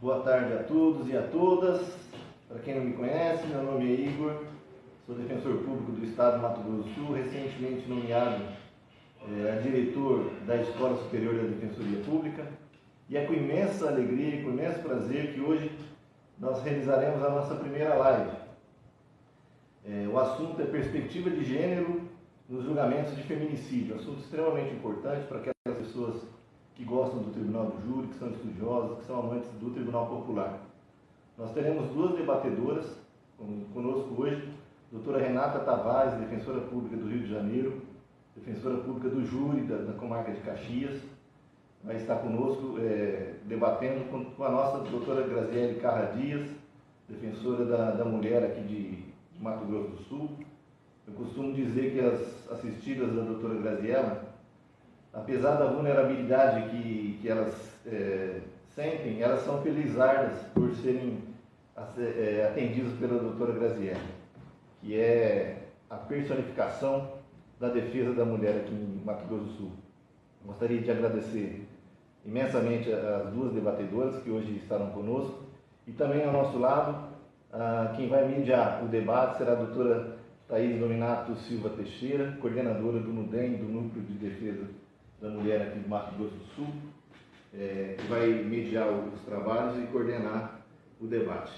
Boa tarde a todos e a todas. Para quem não me conhece, meu nome é Igor, sou defensor público do Estado do Mato Grosso do Sul, recentemente nomeado a diretor da Escola Superior da Defensoria Pública, e é com imensa alegria e com imenso prazer que hoje nós realizaremos a nossa primeira live. O assunto é perspectiva de gênero nos julgamentos de feminicídio, assunto extremamente importante para aquelas pessoas que gostam do Tribunal do Júri, que são estudiosas, que são amantes do Tribunal Popular. Nós teremos duas debatedoras conosco hoje, a doutora Renata Tavares, defensora pública do Rio de Janeiro, defensora pública do Júri da comarca de Caxias, vai estar conosco debatendo com a nossa doutora Graziele Carra Dias, defensora da mulher aqui de Mato Grosso do Sul. Eu costumo dizer que as assistidas da doutora Graziela, apesar da vulnerabilidade que elas sentem, elas são felizardas por serem atendidas pela doutora Graziele, que é a personificação da defesa da mulher aqui em Mato Grosso do Sul. Gostaria de agradecer imensamente as duas debatedoras que hoje estarão conosco, e também ao nosso lado, quem vai mediar o debate será a doutora Thaís Dominato Silva Teixeira, coordenadora do NUDEM, do Núcleo de Defesa da Mulher aqui de Mato Grosso do Sul, que vai mediar os trabalhos e coordenar o debate.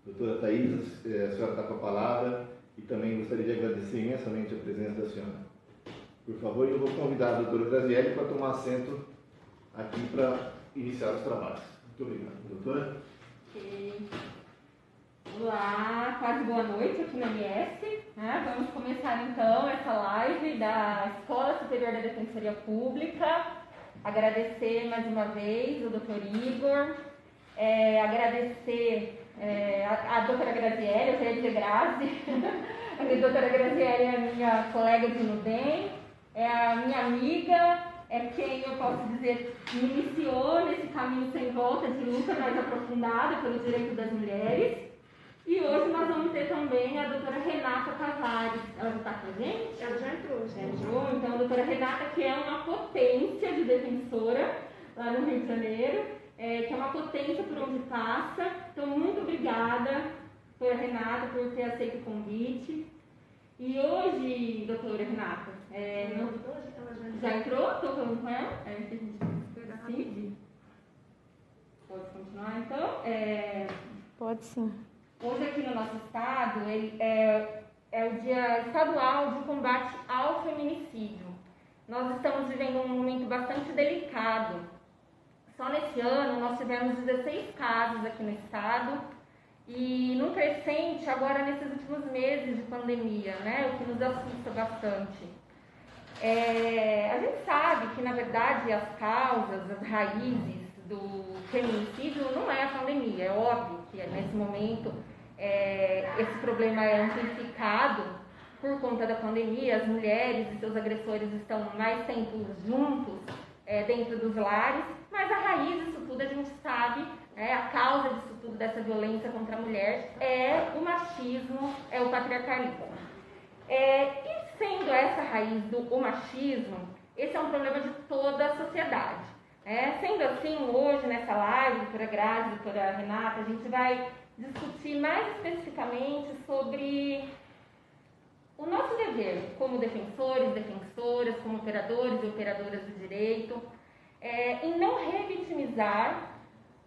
Doutora Thaís, a senhora está com a palavra, e também gostaria de agradecer imensamente a presença da senhora. Por favor, eu vou convidar a doutora Graziele para tomar assento aqui para iniciar os trabalhos. Muito obrigado. Doutora? Ok. Olá, quase boa noite aqui no MS. Vamos começar então essa live da Escola Superior da Defensoria Pública. Agradecer mais uma vez o Dr. Igor, agradecer a doutora Graziele, eu já ia dizer Grazi. A doutora Graziele é a minha colega de NUDEM, é a minha amiga, é quem eu posso dizer me iniciou nesse caminho sem volta de luta mais aprofundada pelo direito das mulheres. E hoje nós vamos ter também a doutora Renata Tavares. Ela já está com a gente? Ela já entrou. Então, a doutora Renata, que é uma potência de defensora lá no Rio de Janeiro, que é uma potência por onde passa. Então, muito obrigada, doutora Renata, por ter aceito o convite. E hoje, doutora Renata, Hoje ela já entrou? Estou falando com ela? Que a gente decide. Pode continuar, então? Pode sim. Hoje aqui no nosso estado é o Dia Estadual de Combate ao Feminicídio. Nós estamos vivendo um momento bastante delicado. Só nesse ano nós tivemos 16 casos aqui no estado e num crescente agora nesses últimos meses de pandemia, o que nos assusta bastante. A gente sabe que, na verdade, as causas, as raízes do feminicídio não é a pandemia. É óbvio que nesse momento esse problema é amplificado por conta da pandemia. As mulheres e seus agressores estão mais tempo juntos dentro dos lares, mas a raiz disso tudo a gente sabe, a causa disso tudo, dessa violência contra a mulher, é o machismo, é o patriarcalismo. E sendo essa raiz do machismo, esse é um problema de toda a sociedade. Sendo assim, hoje nessa live, doutora Grazi, doutora Renata, a gente vai discutir mais especificamente sobre o nosso dever como defensores, defensoras, como operadores e operadoras do direito, em não revitimizar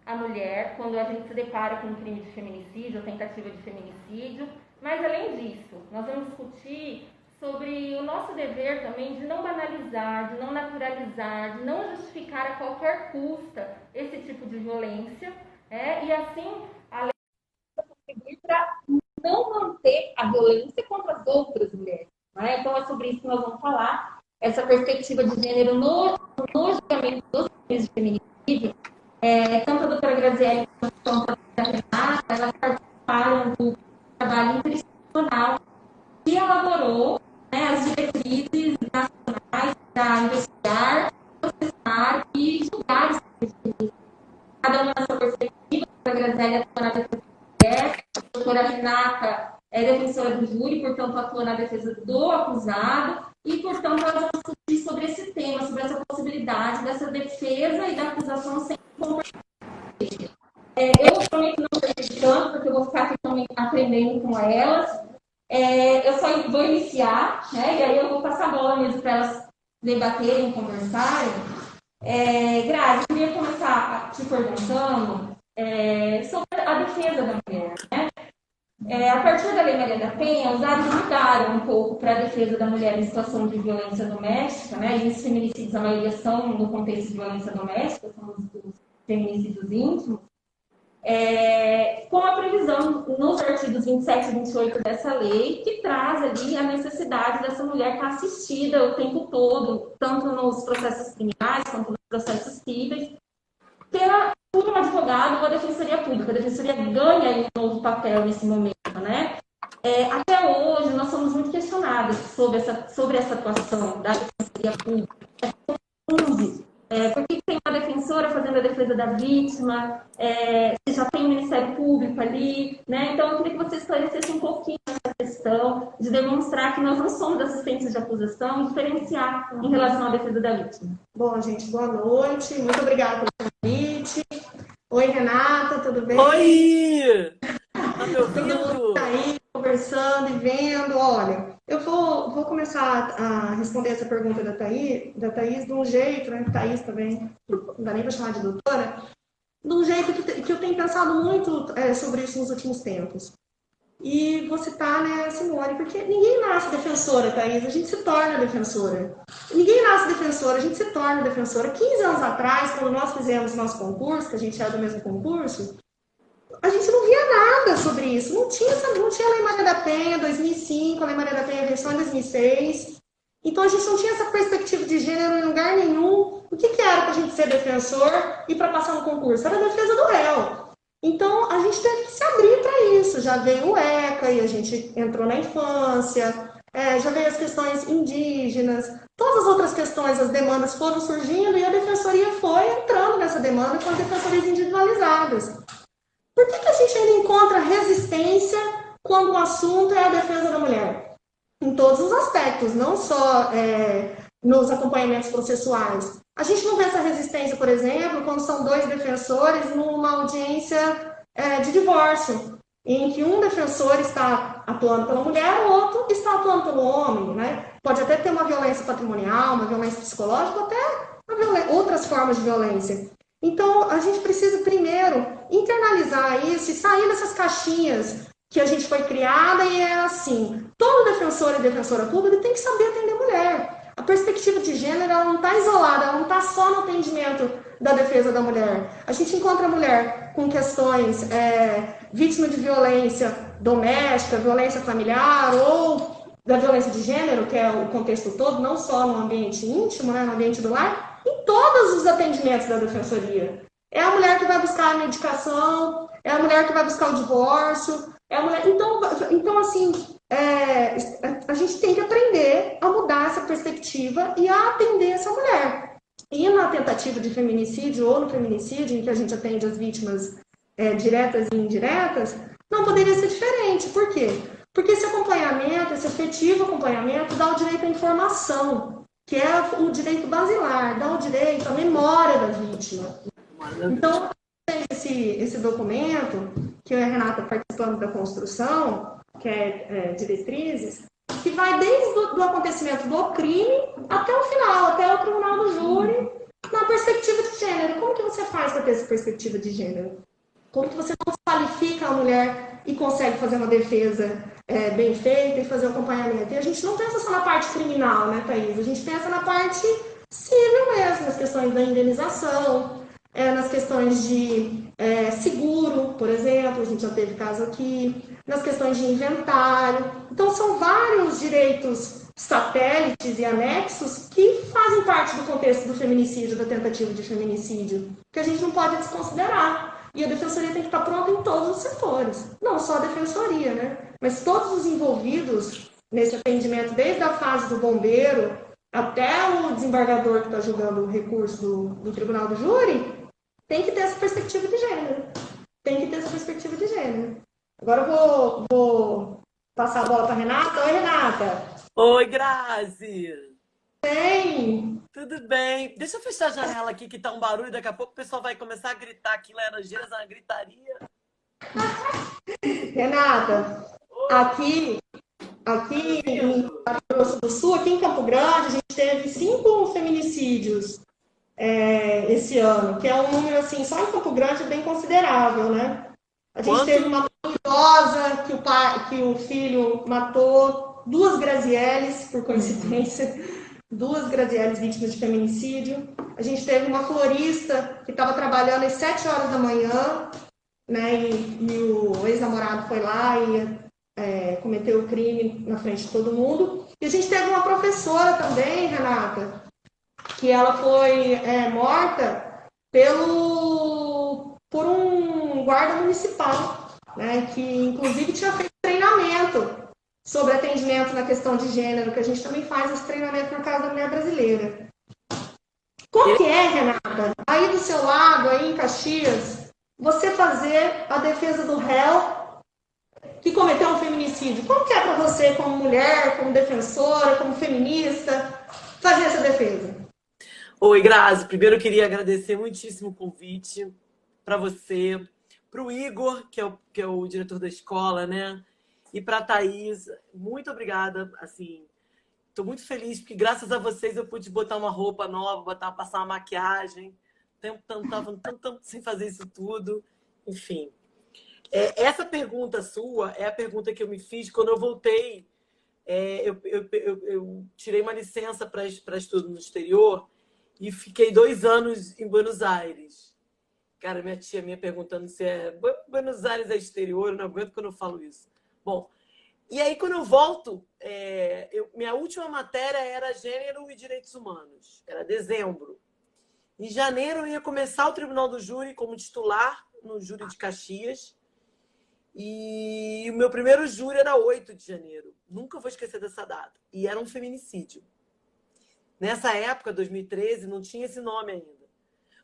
a mulher quando a gente se depara com um crime de feminicídio ou tentativa de feminicídio, mas além disso, nós vamos discutir sobre o nosso dever também de não banalizar, de não naturalizar, de não justificar a qualquer custa esse tipo de violência, e assim a lei contribuir para não manter a violência contra as outras mulheres. Então é sobre isso que nós vamos falar, essa perspectiva de gênero no julgamento dos crimes de feminicídio. Tanto a doutora Graziele quanto a doutora Renata, elas participaram do trabalho interinstitucional que elaborou as diretrizes nacionais para investigar, processar e julgar os crimes de feminicídio. Cada uma na sua perspectiva, a doutora Graziele atua na defesa da mulher, a doutora Renata é defensora do júri, portanto, atua na defesa do acusado, e, portanto, ela vai discutir sobre esse tema, sobre essa possibilidade dessa defesa e da acusação sem comprometimento. Eu prometo não perder tanto, porque eu vou ficar aqui também aprendendo com elas. Eu só vou iniciar, né, e aí eu vou passar a bola mesmo para elas debaterem, conversarem. Grazi, eu queria começar te perguntando sobre a defesa da mulher, né? A partir da Lei Maria da Penha, os dados mudaram um pouco para a defesa da mulher em situação de violência doméstica, né? E os feminicídios, a maioria são no contexto de violência doméstica, são os feminicídios íntimos, com a previsão nos artigos 27 e 28 dessa lei, que traz ali a necessidade dessa mulher estar assistida o tempo todo, tanto nos processos criminais quanto nos processos cíveis, por um advogado ou a Defensoria Pública. A Defensoria ganha um novo papel nesse momento, né? Até hoje, nós somos muito questionadas sobre essa atuação da Defensoria Pública. Por que tem uma defensora fazendo a defesa da vítima? Se já tem o Ministério Público ali, né? Então, eu queria que você esclarecesse um pouquinho essa questão de demonstrar que nós não somos assistentes de acusação e diferenciar em relação à defesa da vítima. Bom, gente, boa noite. Muito obrigada pelo convite. Oi, Renata, tudo bem? Oi! Tá me Todo mundo ouvindo? tá aí conversando e vendo. Olha, eu vou começar a responder essa pergunta da Thaís de um jeito, né? Thaís também, não dá nem para chamar de doutora, de um jeito que eu tenho pensado muito sobre isso nos últimos tempos. E vou citar, né, Simone, porque ninguém nasce defensora, Thaís, a gente se torna defensora. Ninguém nasce defensora, a gente se torna defensora. 15 anos atrás, quando nós fizemos nosso concurso, que a gente era do mesmo concurso, a gente não via nada sobre isso. Não tinha a Lei Maria da Penha, 2005, a Lei Maria da Penha versão em 2006. Então, a gente não tinha essa perspectiva de gênero em lugar nenhum. O que era para a gente ser defensor e para passar no concurso? Era a defesa do réu. Então, a gente teve que se abrir para isso. Já veio o ECA e a gente entrou na infância, já veio as questões indígenas, todas as outras questões, as demandas foram surgindo e a defensoria foi entrando nessa demanda com as defensorias individualizadas. Por que a gente ainda encontra resistência quando o assunto é a defesa da mulher? Em todos os aspectos, não só nos acompanhamentos processuais. A gente não vê essa resistência, por exemplo, quando são dois defensores numa audiência de divórcio, em que um defensor está atuando pela mulher, o outro está atuando pelo homem, né? Pode até ter uma violência patrimonial, uma violência psicológica, até outras formas de violência. Então, a gente precisa primeiro internalizar isso e sair dessas caixinhas que a gente foi criada e é assim, todo defensor e defensora pública tem que saber atender mulher. A perspectiva de gênero ela não está isolada, ela não está só no atendimento da defesa da mulher. A gente encontra a mulher com questões vítima de violência doméstica, violência familiar ou da violência de gênero, que é o contexto todo, não só no ambiente íntimo, né, no ambiente do lar, em todos os atendimentos da defensoria. É a mulher que vai buscar a medicação, é a mulher que vai buscar o divórcio, é a mulher... Então assim, a gente tem que aprender a mudar essa perspectiva e a atender essa mulher. E na tentativa de feminicídio ou no feminicídio, em que a gente atende as vítimas diretas e indiretas, não poderia ser diferente. Por quê? Porque esse acompanhamento, esse efetivo acompanhamento, dá o direito à informação, que é o direito basilar, dá o direito à memória da vítima. Então, esse documento, que a Renata participando da construção, que é diretrizes, que vai desde o acontecimento do crime até o final, até o tribunal do júri, na perspectiva de gênero. Como que você faz para ter essa perspectiva de gênero? Como que você não desqualifica a mulher e consegue fazer uma defesa bem feita e fazer o acompanhamento? E a gente não pensa só na parte criminal, né, Thaís? A gente pensa na parte civil mesmo, nas questões da indenização, nas questões de seguro, por exemplo, a gente já teve caso aqui, nas questões de inventário. Então, são vários direitos satélites e anexos que fazem parte do contexto do feminicídio, da tentativa de feminicídio, que a gente não pode desconsiderar. E a defensoria tem que estar pronta em todos os setores, não só a defensoria, né? Mas todos os envolvidos nesse atendimento, desde a fase do bombeiro até o desembargador que está julgando o recurso do tribunal do júri, tem que ter essa perspectiva de gênero. Tem que ter essa perspectiva de gênero. Agora eu vou passar a bola para Renata. Oi, Renata. Oi, Grazi. Bem, Tudo bem? Deixa eu fechar a janela aqui que tá um barulho. Daqui a pouco o pessoal vai começar a gritar aqui, Laranjeiras, uma gritaria. Renata, aqui, aqui em Mato Grosso do Sul, aqui em Campo Grande, a gente teve 5 feminicídios esse ano, que é um número, assim, só em Campo Grande bem considerável, né? A gente teve Quanto? uma mãe idosa que o filho matou, 2 Grazieles, por coincidência, 2 Grazieles vítimas de feminicídio. A gente teve uma florista que estava trabalhando às 7 horas da manhã, né? E o ex-namorado foi lá e cometeu o crime na frente de todo mundo. E a gente teve uma professora também, Renata, que ela foi morta por um guarda municipal, né? Que inclusive tinha feito treinamento sobre atendimento na questão de gênero, que a gente também faz esse treinamento na Casa da Mulher Brasileira. Como que é, Renata, aí do seu lado, aí em Caxias, você fazer a defesa do réu que cometeu um feminicídio? Como que é para você, como mulher, como defensora, como feminista, fazer essa defesa? Oi, Grazi. Primeiro eu queria agradecer muitíssimo o convite para você, para o Igor, que é o diretor da escola, né? E para a Thaís. Muito obrigada. Assim, estou muito feliz porque graças a vocês eu pude botar uma roupa nova, passar uma maquiagem. Estava tanto tempo sem fazer isso tudo. Enfim. Essa pergunta sua é a pergunta que eu me fiz quando eu voltei. Eu tirei uma licença para estudo no exterior e fiquei 2 anos em Buenos Aires. Cara, minha tia minha perguntando se Buenos Aires é exterior, eu não aguento quando eu falo isso. Bom, e aí quando eu volto, minha última matéria era Gênero e Direitos Humanos. Era dezembro. Em janeiro eu ia começar o Tribunal do Júri como titular no Júri de Caxias. E o meu primeiro júri era 8 de janeiro. Nunca vou esquecer dessa data. E era um feminicídio. Nessa época, 2013, não tinha esse nome ainda.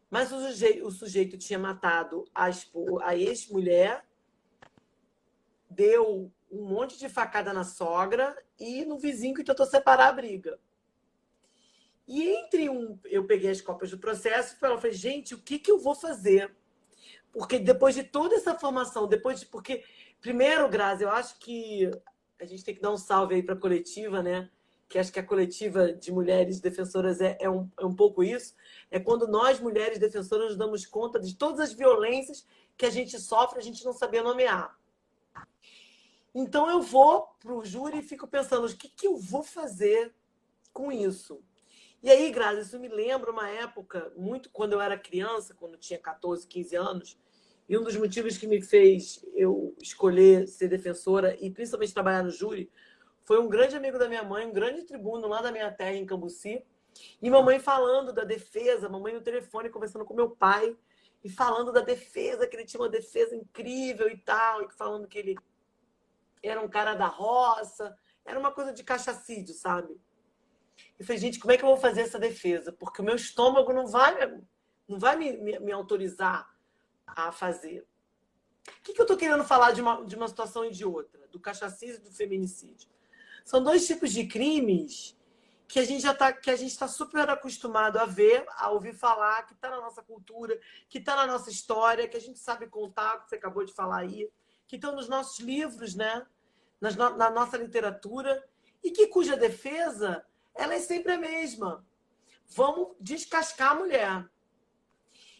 Mas o sujeito tinha matado a ex-mulher, deu um monte de facada na sogra e no vizinho que tentou separar a briga. E eu peguei as cópias do processo e falei, gente, o que eu vou fazer? Porque depois de toda essa formação, porque, primeiro, Grazi, eu acho que a gente tem que dar um salve aí para a coletiva, né? Que acho que a coletiva de mulheres defensoras é um pouco isso. É quando nós, mulheres defensoras, nos damos conta de todas as violências que a gente sofre, a gente não sabia nomear. Então, eu vou para o júri e fico pensando, o que eu vou fazer com isso? E aí, Grazi, isso me lembra uma época, muito quando eu era criança, quando eu tinha 14, 15 anos, e um dos motivos que me fez eu escolher ser defensora e principalmente trabalhar no júri foi um grande amigo da minha mãe, um grande tribuno lá da minha terra, em Cambuci, e mamãe falando da defesa, mamãe no telefone conversando com meu pai e falando da defesa, que ele tinha uma defesa incrível e tal, e falando que ele era um cara da roça, era uma coisa de cachacídio, sabe? Eu falei, gente, como é que eu vou fazer essa defesa? Porque o meu estômago não vai me autorizar a fazer. O que eu estou querendo falar de uma situação e de outra? Do cachacídio e do feminicídio. São 2 tipos de crimes que a gente está super acostumado a ver, a ouvir falar, que está na nossa cultura, que está na nossa história, que a gente sabe contar, que você acabou de falar aí, que estão nos nossos livros, né? Na nossa literatura, e cuja defesa ela é sempre a mesma. Vamos descascar a mulher.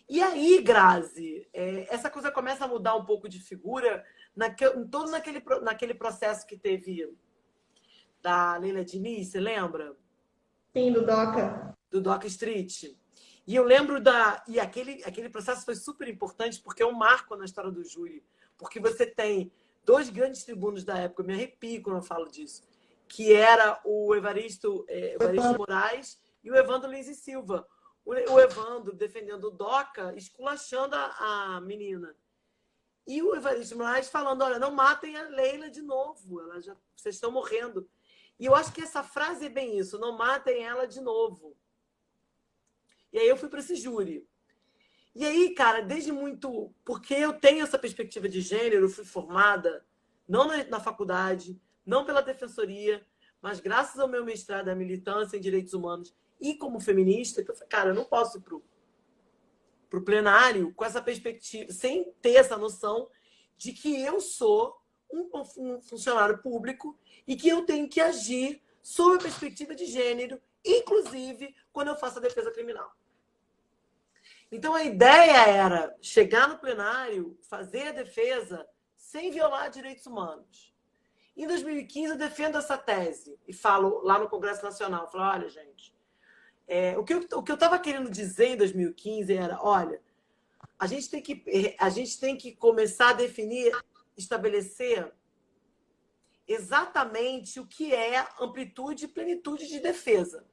E aí, Grazi, essa coisa começa a mudar um pouco de figura todo naquele processo que teve da Leila Diniz, você lembra? Sim, do DOCA. Do DOCA Street. E eu lembro E aquele processo foi super importante porque é um marco na história do júri. Porque você tem 2 grandes tribunos da época, eu me arrepio quando eu falo disso, que era o Evaristo Moraes e o Evandro Lins e Silva. O Evandro defendendo o DOCA, esculachando a menina. E o Evaristo Moraes falando, olha, não matem a Leila de novo, vocês estão morrendo. E eu acho que essa frase é bem isso, não matem ela de novo. E aí eu fui para esse júri. E aí, cara, porque eu tenho essa perspectiva de gênero, eu fui formada, não na faculdade, não pela defensoria, mas graças ao meu mestrado, à militância em direitos humanos e como feminista, eu falei, cara, eu não posso ir pro plenário com essa perspectiva, sem ter essa noção de que eu sou um funcionário público e que eu tenho que agir sob a perspectiva de gênero, inclusive quando eu faço a defesa criminal. Então, a ideia era chegar no plenário, fazer a defesa sem violar direitos humanos. Em 2015, eu defendo essa tese e falo lá no Congresso Nacional, falo, olha, gente, o que eu estava querendo dizer em 2015 era, olha, a gente tem que começar a definir, estabelecer exatamente o que é amplitude e plenitude de defesa.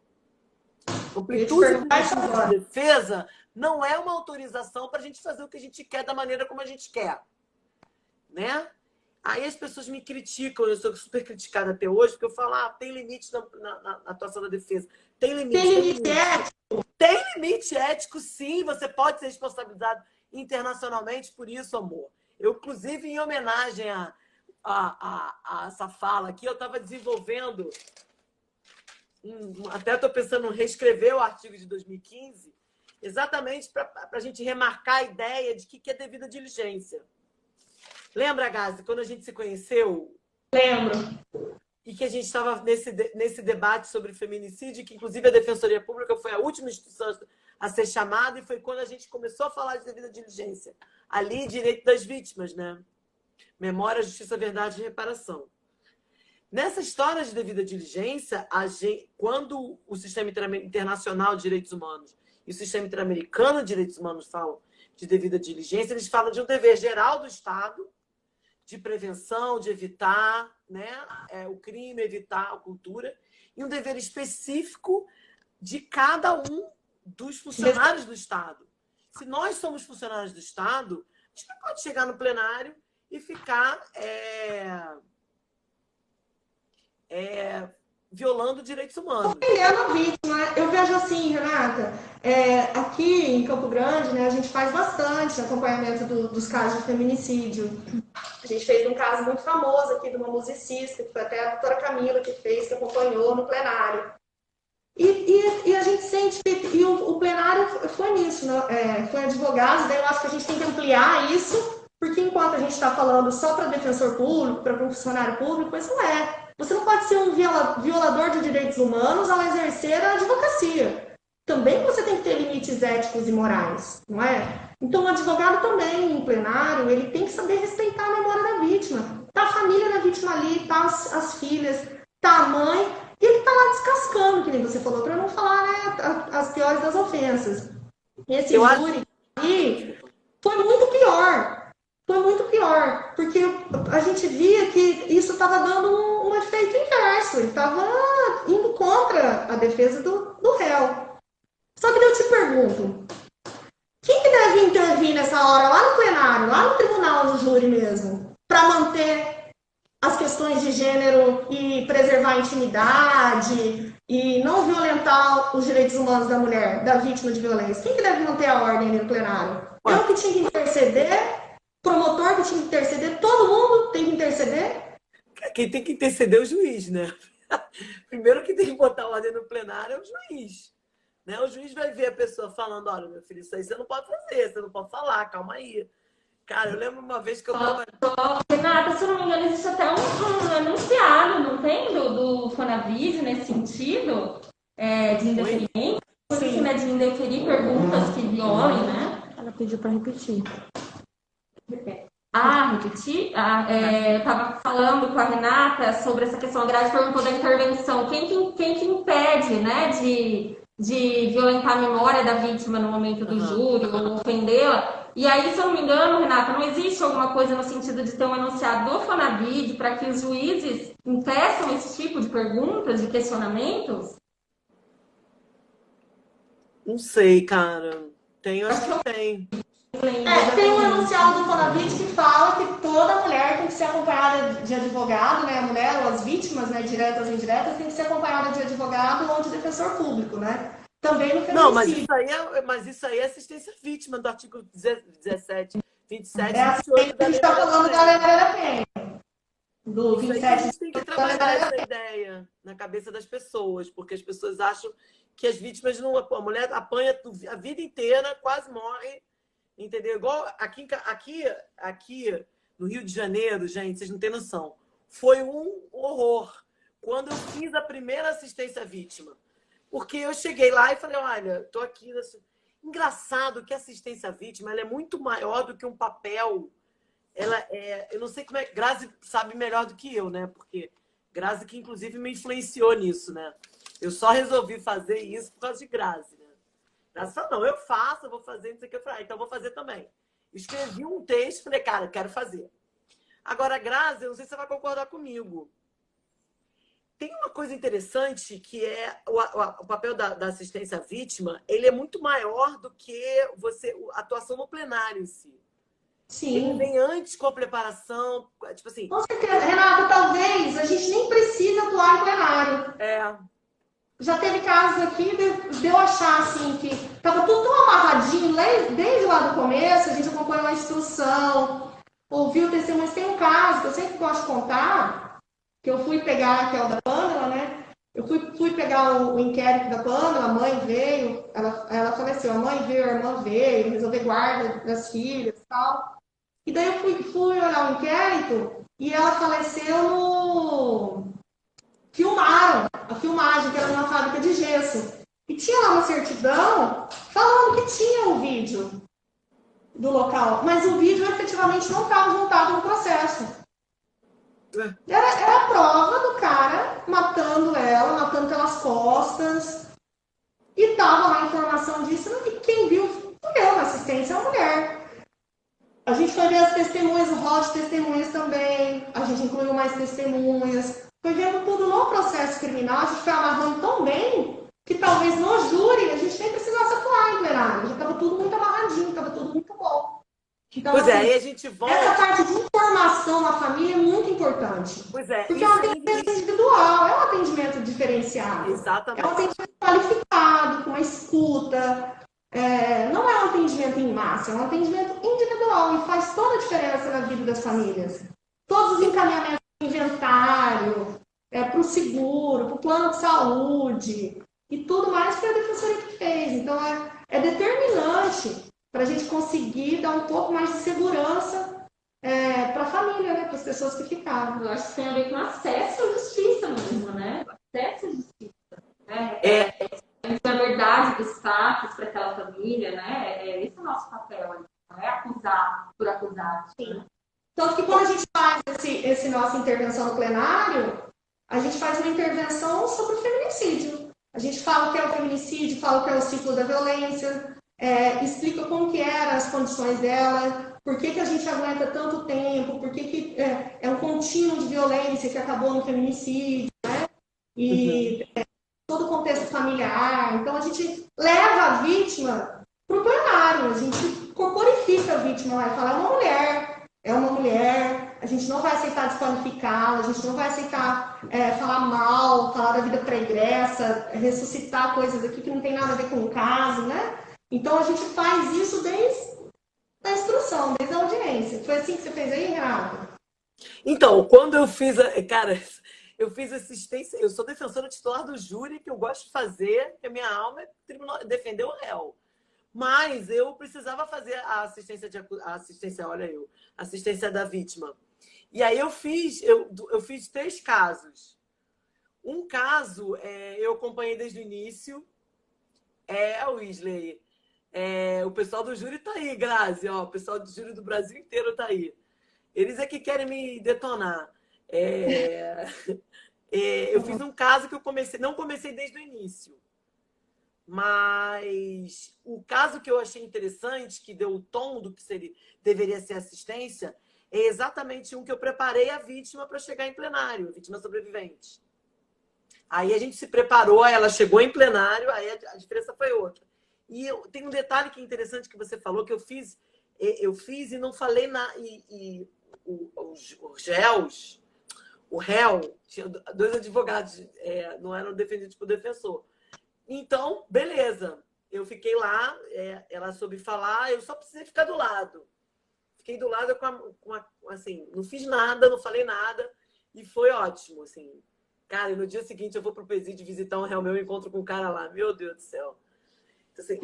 Amplitude e plenitude de defesa não é uma autorização para a gente fazer o que a gente quer da maneira como a gente quer. Né? Aí as pessoas me criticam, eu sou super criticada até hoje, porque eu falo, tem limite na atuação da defesa. Tem limite. Tem limite ético? Tem limite ético, sim. Você pode ser responsabilizado internacionalmente por isso, amor. Eu, inclusive, em homenagem a essa fala aqui, eu estava desenvolvendo, até estou pensando em reescrever o artigo de 2015, exatamente para a gente remarcar a ideia de que é devida diligência. Lembra, Gazi, quando a gente se conheceu? Lembro. E que a gente estava nesse debate sobre feminicídio, que inclusive a Defensoria Pública foi a última instituição a ser chamada, e foi quando a gente começou a falar de devida diligência. Ali, direito das vítimas, né? Memória, justiça, verdade e reparação. Nessa história de devida diligência, quando o Sistema Internacional de Direitos Humanos e o Sistema Interamericano de Direitos Humanos falam de devida diligência, eles falam de um dever geral do Estado de prevenção, de evitar, né, o crime, evitar a cultura, e um dever específico de cada um dos funcionários do Estado. Se nós somos funcionários do Estado, a gente não pode chegar no plenário e ficar violando direitos humanos. Ofendendo a vítima. Eu vejo assim, Renata, aqui em Campo Grande, né, a gente faz bastante acompanhamento dos casos de feminicídio. A gente fez um caso muito famoso aqui de uma musicista, que foi até a doutora Camila que fez, que acompanhou no plenário. E a gente sente que o plenário foi nisso, né? Foi advogado, daí eu acho que a gente tem que ampliar isso, porque enquanto a gente está falando só para defensor público, para funcionário público, isso não é. Você não pode ser um violador de direitos humanos ao exercer a advocacia. Também você tem que ter limites éticos e morais, não é? Então, o advogado também, em plenário, ele tem que saber respeitar a memória da vítima. Tá a família da vítima ali, tá as filhas, tá a mãe, e ele tá lá descascando, que nem você falou, para não falar, né, as piores das ofensas. Esse júri aí foi muito pior. Foi muito pior, porque a gente via que isso estava dando um efeito inverso, ele estava indo contra a defesa do réu. Só que eu te pergunto, quem que deve intervir nessa hora lá no plenário, lá no tribunal do júri mesmo, para manter as questões de gênero e preservar a intimidade e não violentar os direitos humanos da mulher, da vítima de violência? Quem que deve manter a ordem ali no plenário? Eu que tinha que interceder? Promotor que tinha que interceder, todo mundo tem que interceder? Quem tem que interceder é o juiz, né? Primeiro que tem que botar ordem no plenário é o juiz. Né? O juiz vai ver a pessoa falando, olha, meu filho, isso aí você não pode fazer, você não pode falar, calma aí. Cara, eu lembro uma vez que eu tava... Renata, se eu não me engano, existe até um enunciado, não tem? Do Fonavid nesse sentido? De indeferimento? Sim. Né, de indeferir perguntas que violem, né? Ela pediu para repetir. Repetir? Eu estava falando com a Renata sobre essa questão, a Grazi perguntou da intervenção. Quem que impede, né, de violentar a memória da vítima no momento do júri ou ofendê-la? E aí, se eu não me engano, Renata, não existe alguma coisa no sentido de ter um enunciado do Fonabid para que os juízes impeçam esse tipo de perguntas, de questionamentos? Não sei, cara. Acho que tem. Tem um enunciado do Fonavit que fala que toda mulher tem que ser acompanhada de advogado, né? A mulher ou as vítimas, né, diretas e indiretas, tem que ser acompanhada de advogado ou de defensor público, né? Também no feminicídio. Não, mas isso aí é assistência vítima do artigo 17, 27, 28 a gente está falando da lei da pena. do Isso aí que a 27 gente tem que trabalhar essa ideia na cabeça das pessoas, porque as pessoas acham que as vítimas não. A mulher apanha a vida inteira, quase morre, entendeu? Igual aqui no Rio de Janeiro, gente, vocês não têm noção. Foi um horror quando eu fiz a primeira assistência à vítima. Porque eu cheguei lá e falei, olha, tô aqui. Engraçado que a assistência à vítima ela é muito maior do que um papel. Eu não sei como é. Grazi sabe melhor do que eu, né? Porque Grazi que inclusive me influenciou nisso, né? Eu só resolvi fazer isso por causa de Grazi, né? Grazi falou, não, eu faço, eu vou fazer, não sei o que. Eu falei, então eu vou fazer também. Escrevi um texto, falei, cara, quero fazer. Agora, Grazi, eu não sei se você vai concordar comigo. Tem uma coisa interessante que é o papel da assistência à vítima, ele é muito maior do que a atuação no plenário em si. Ele Sim. vem antes com a preparação, tipo assim. Com certeza. Renata, talvez a gente nem precise atuar em plenário. Já teve casos aqui de eu achar assim que estava tudo tão amarradinho desde lá do começo, a gente acompanhou a instrução, ouviu o testemunho. Mas tem um caso que eu sempre gosto de contar, que eu fui pegar, que é o da Pamela, né? Eu fui pegar o inquérito da Pamela, a mãe veio, ela faleceu, a mãe veio, a irmã veio, resolver guarda das filhas e tal. E daí eu fui olhar o inquérito e ela faleceu no... Filmaram a filmagem, que era numa fábrica de gesso. E tinha lá uma certidão falando que tinha o vídeo do local, mas o vídeo efetivamente não estava juntado no processo. Era a prova do cara matando ela, matando pelas costas. E estava lá a informação disso. E quem viu fui eu na assistência, a mulher. A gente foi ver as testemunhas, o rol de testemunhas também. A gente incluiu mais testemunhas. Foi vendo tudo no processo criminal. A gente foi amarrando tão bem que talvez no júri a gente nem precisasse atuar em plenário. Já estava tudo muito amarradinho, estava tudo muito bom. Então, Pois assim, aí a gente volta. Essa parte de informação na família é muito importante. Pois é. Porque é um atendimento individual, é um atendimento diferenciado. Exatamente. É um atendimento qualificado, com uma escuta. Não é um atendimento em massa, é um atendimento individual e faz toda a diferença na vida das famílias. Todos os encaminhamentos do inventário, para o seguro, para o plano de saúde e tudo mais foi a defensoria que fez. Então, é determinante para a gente conseguir dar um pouco mais de segurança para a família, né? Para as pessoas que ficaram. Eu acho que tem a ver com acesso à justiça mesmo, né? Acesso à justiça. A verdade dos fatos para aquela família, né? Esse é o nosso papel, não é acusar por acusar. Sim. Né? Tanto que quando a gente faz essa nossa intervenção no plenário, a gente faz uma intervenção sobre o feminicídio. A gente fala o que é o feminicídio, fala o que é o ciclo da violência, explica como que eram as condições dela, por que a gente aguenta tanto tempo, por que é um contínuo de violência que acabou no feminicídio, né? E todo o contexto familiar. Então, a gente leva a vítima para o plenário, a gente corporifica a vítima lá e fala, é uma mulher, a gente não vai aceitar desqualificá-la, a gente não vai aceitar falar mal, falar da vida pregressa, ressuscitar coisas aqui que não tem nada a ver com o caso, né? Então, a gente faz isso desde a instrução, desde a audiência. Foi assim que você fez aí, Renato? Então, quando eu fiz... Cara, eu fiz assistência... Eu sou defensora titular do júri, que eu gosto de fazer, que a minha alma é defender o réu. Mas eu precisava fazer a assistência da vítima. E aí eu fiz 3 casos. Um caso eu acompanhei desde o início. Wesley. O pessoal do júri tá aí, Grazi. Ó, o pessoal do júri do Brasil inteiro tá aí. Eles é que querem me detonar. Eu fiz um caso que não comecei desde o início. Mas o caso que eu achei interessante, que deu o tom do que deveria ser assistência, é exatamente um que eu preparei a vítima para chegar em plenário, a vítima sobrevivente. Aí a gente se preparou, ela chegou em plenário, aí a diferença foi outra. E tem um detalhe que é interessante que você falou, que eu fiz e não falei os réus, o réu, tinha 2 advogados, não eram defendidos por defensor. Então, beleza. Eu fiquei lá, ela soube falar, eu só precisei ficar do lado. Fiquei do lado assim, não fiz nada, não falei nada. E foi ótimo, assim. Cara, e no dia seguinte eu vou pro presídio visitar um réu meu e encontro com um cara lá. Meu Deus do céu. Então, assim,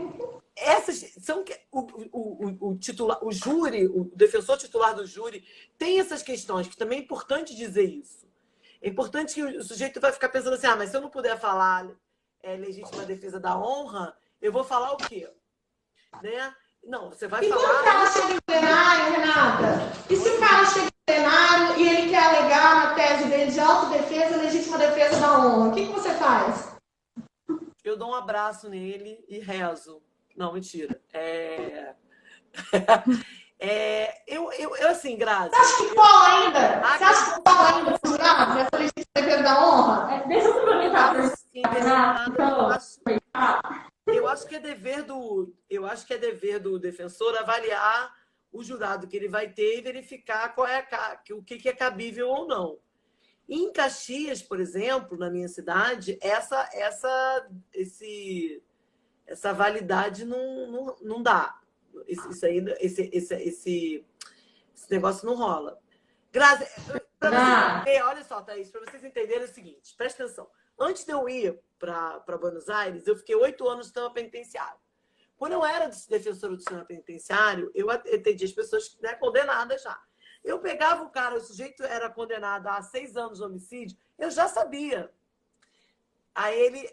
essas são o titular, o júri, o defensor titular do júri tem essas questões, que também é importante dizer isso. É importante que o sujeito vai ficar pensando assim, mas se eu não puder falar legítima defesa da honra, eu vou falar o quê? Né? Não, você vai E falar... quando o cara chega em plenário, Renata? E se o cara chega em plenário e ele quer alegar na tese dele de autodefesa, legítima defesa da honra, o que você faz? Eu dou um abraço nele e rezo. Não, mentira. Eu assim, Grazi. Você acha que cola ainda? Você acha que cola ainda no jurado, nessa legítima defesa da honra? Deixa eu complementar. Eu acho que é dever do defensor avaliar o jurado que ele vai ter e verificar o que é cabível ou não. Em Caxias, por exemplo, na minha cidade, essa validade não dá. Esse negócio não rola. Grazi, olha só, Thaís, para vocês entenderem o seguinte, presta atenção. Antes de eu ir para Buenos Aires, eu fiquei 8 anos no sistema penitenciário. Quando eu era defensora do sistema penitenciário, eu atendia as pessoas, né, condenadas já. Eu pegava o cara, o sujeito era condenado a 6 anos de homicídio, eu já sabia. Aí ele,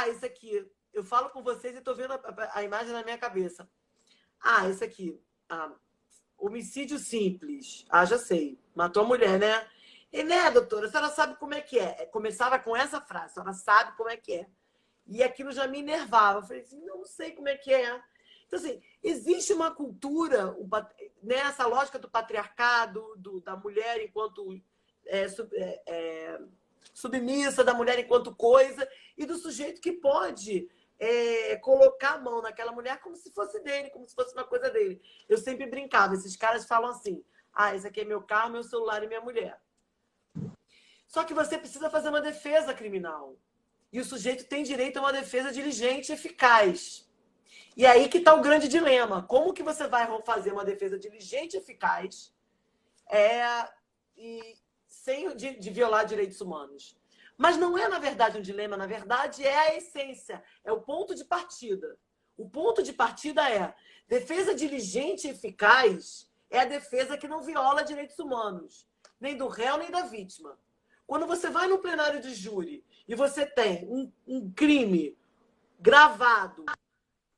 esse aqui, eu falo com vocês e estou vendo a imagem na minha cabeça. Esse aqui, homicídio simples. Já sei, matou a mulher, né? E, né, doutora, a senhora sabe como é que é? Começava com essa frase, a senhora sabe como é que é. E aquilo já me enervava. Eu falei assim, não sei como é que é. Então, assim, existe uma cultura, nessa lógica do patriarcado, da mulher enquanto submissa, da mulher enquanto coisa, e do sujeito que pode colocar a mão naquela mulher como se fosse dele, como se fosse uma coisa dele. Eu sempre brincava, esses caras falam assim, esse aqui é meu carro, meu celular e minha mulher. Só que você precisa fazer uma defesa criminal. E o sujeito tem direito a uma defesa diligente e eficaz. E aí que está o grande dilema. Como que você vai fazer uma defesa diligente e eficaz sem de violar direitos humanos? Mas não é, na verdade, um dilema. Na verdade, é a essência. É o ponto de partida. O ponto de partida é defesa diligente e eficaz é a defesa que não viola direitos humanos. Nem do réu, nem da vítima. Quando você vai no plenário de júri e você tem um crime gravado,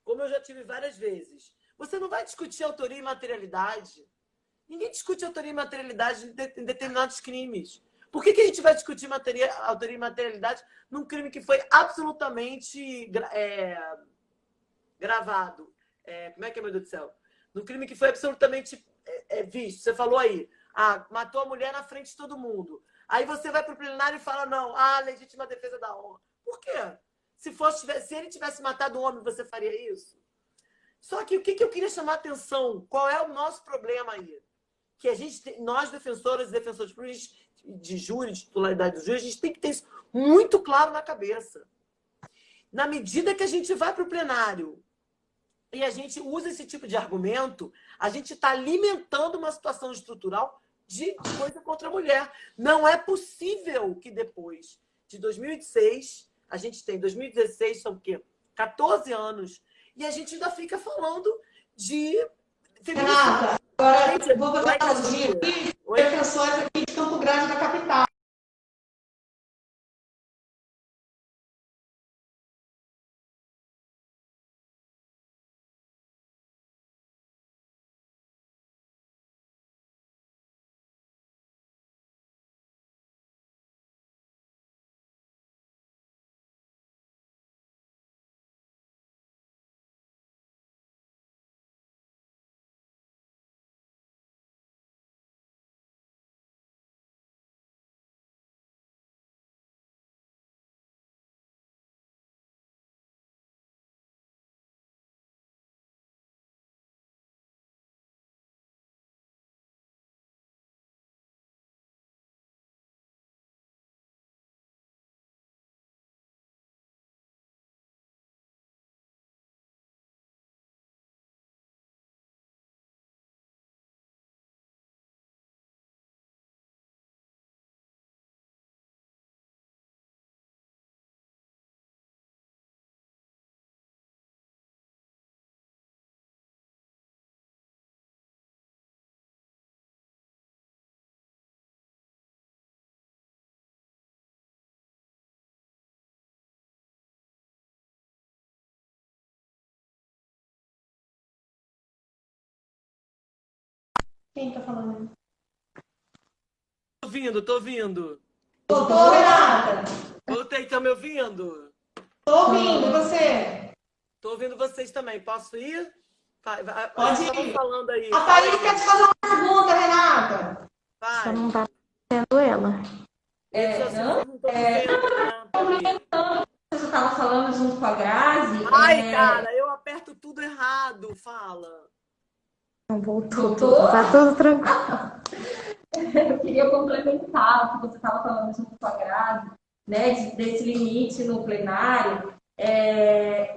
como eu já tive várias vezes, você não vai discutir autoria e materialidade. Ninguém discute autoria e materialidade em determinados crimes. Por que a gente vai discutir autoria e materialidade num crime que foi absolutamente gravado? Como é que é, meu Deus do céu? Num crime que foi absolutamente visto. Você falou aí, matou a mulher na frente de todo mundo. Aí você vai para o plenário e fala, não, legítima defesa da honra. Por quê? Se ele tivesse matado um homem, você faria isso? Só que o que eu queria chamar a atenção? Qual é o nosso problema aí? Que nós, defensoras e defensores de júri, de titularidade do júri, a gente tem que ter isso muito claro na cabeça. Na medida que a gente vai para o plenário e a gente usa esse tipo de argumento, a gente está alimentando uma situação estrutural de coisa contra a mulher. Não é possível que depois de 2006, a gente tem 2016, são o quê? 14 anos, e a gente ainda fica falando de Renata, agora eu vou fazer uma analogia aqui, defensores aqui de Campo Grande da capital. Quem tá falando? Tô ouvindo. Doutor Renata, Voltei, tá me ouvindo? tô ouvindo, e você? Tô ouvindo vocês também. Posso ir? Pode Vocês estavam ir. falando aí. A Thaís quer te fazer uma pergunta, Renata. Só Vai. não tá vendo ela. Vocês Não? não estão me vendo, né? Peraí. Você estava falando junto com a Grazi. Ai, cara, eu aperto tudo errado. Fala. Não voltou. Tá tudo tranquilo. Eu queria complementar o que você estava falando junto com a Grazi, né, desse limite no plenário,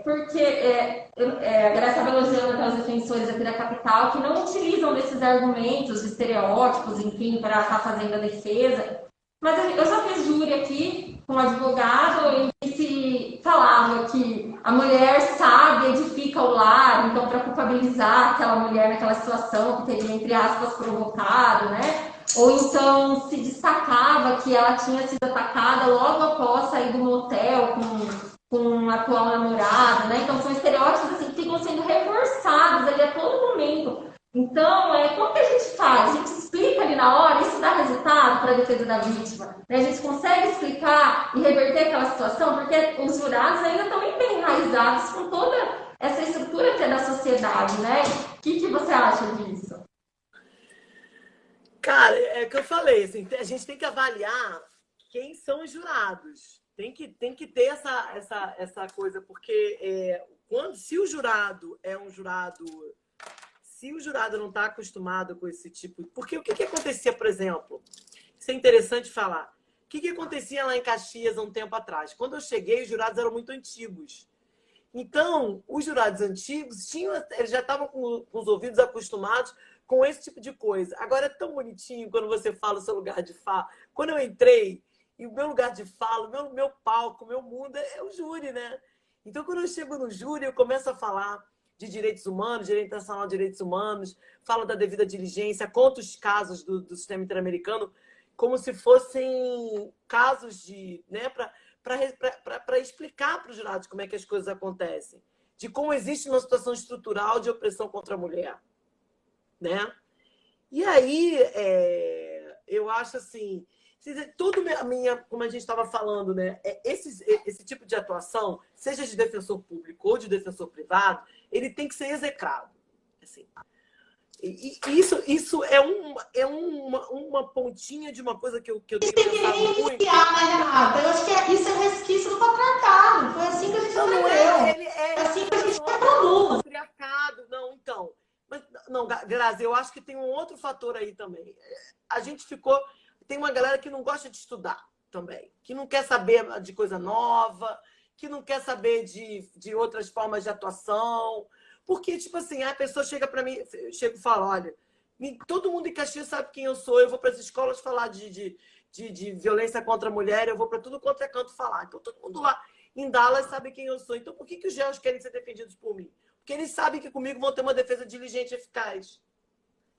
porque a Grazi estava elogiando até os defensores aqui da capital que não utilizam desses argumentos, estereótipos, enfim, para estar fazendo a defesa. Mas eu já fiz júri aqui com um advogado em que se falava que a mulher sabe, edifica o lar, então para culpabilizar aquela mulher naquela situação que teria, entre aspas, provocado, né? Ou então se destacava que ela tinha sido atacada logo após sair do motel com um atual namorado, né? Então são estereótipos assim, que ficam sendo reforçados ali a todo momento. Então, como que a gente faz? A gente explica ali na hora, isso dá resultado para a defesa da vítima. Né? A gente consegue explicar e reverter aquela situação, porque os jurados ainda estão bem enraizados com toda essa estrutura que é da sociedade, né? O que você acha disso? Cara, é o que eu falei, assim, a gente tem que avaliar quem são os jurados. Tem que ter essa coisa, porque se o jurado é um jurado... Se o jurado não está acostumado com esse tipo... Porque o que acontecia, por exemplo? Isso é interessante falar. O que acontecia lá em Caxias há um tempo atrás? Quando eu cheguei, os jurados eram muito antigos. Então, os jurados antigos eles já estavam com os ouvidos acostumados com esse tipo de coisa. Agora é tão bonitinho quando você fala o seu lugar de fala. Quando eu entrei, e o meu lugar de fala, o meu palco, o meu mundo é o júri, né? Então, quando eu chego no júri, eu começo a falar de direitos humanos, direito internacional de direitos humanos, fala da devida diligência, conta os casos do sistema interamericano como se fossem casos de, né, para explicar para os jurados como é que as coisas acontecem, de como existe uma situação estrutural de opressão contra a mulher, né? E aí, eu acho assim, tudo como a gente estava falando, né? Esse tipo de atuação, seja de defensor público ou de defensor privado, ele tem que ser execrado. Assim. E isso é uma pontinha de uma coisa que eu tenho pensado muito. Né, Renata? Eu acho que isso é resquício do patriarcado. Foi assim que a gente aprendeu. É assim que a gente reproduz. Patriarcado, não, então. Mas, não, Grazi, eu acho que tem um outro fator aí também. A gente ficou... Tem uma galera que não gosta de estudar também, que não quer saber de coisa nova, que não quer saber de outras formas de atuação. Porque, tipo assim, a pessoa chega para mim, chega e fala, olha, todo mundo em Caxias sabe quem eu sou, eu vou para as escolas falar de violência contra a mulher, eu vou para tudo quanto é canto falar. Então, todo mundo lá em Dallas sabe quem eu sou. Então, por que os géus querem ser defendidos por mim? Porque eles sabem que comigo vão ter uma defesa diligente e eficaz.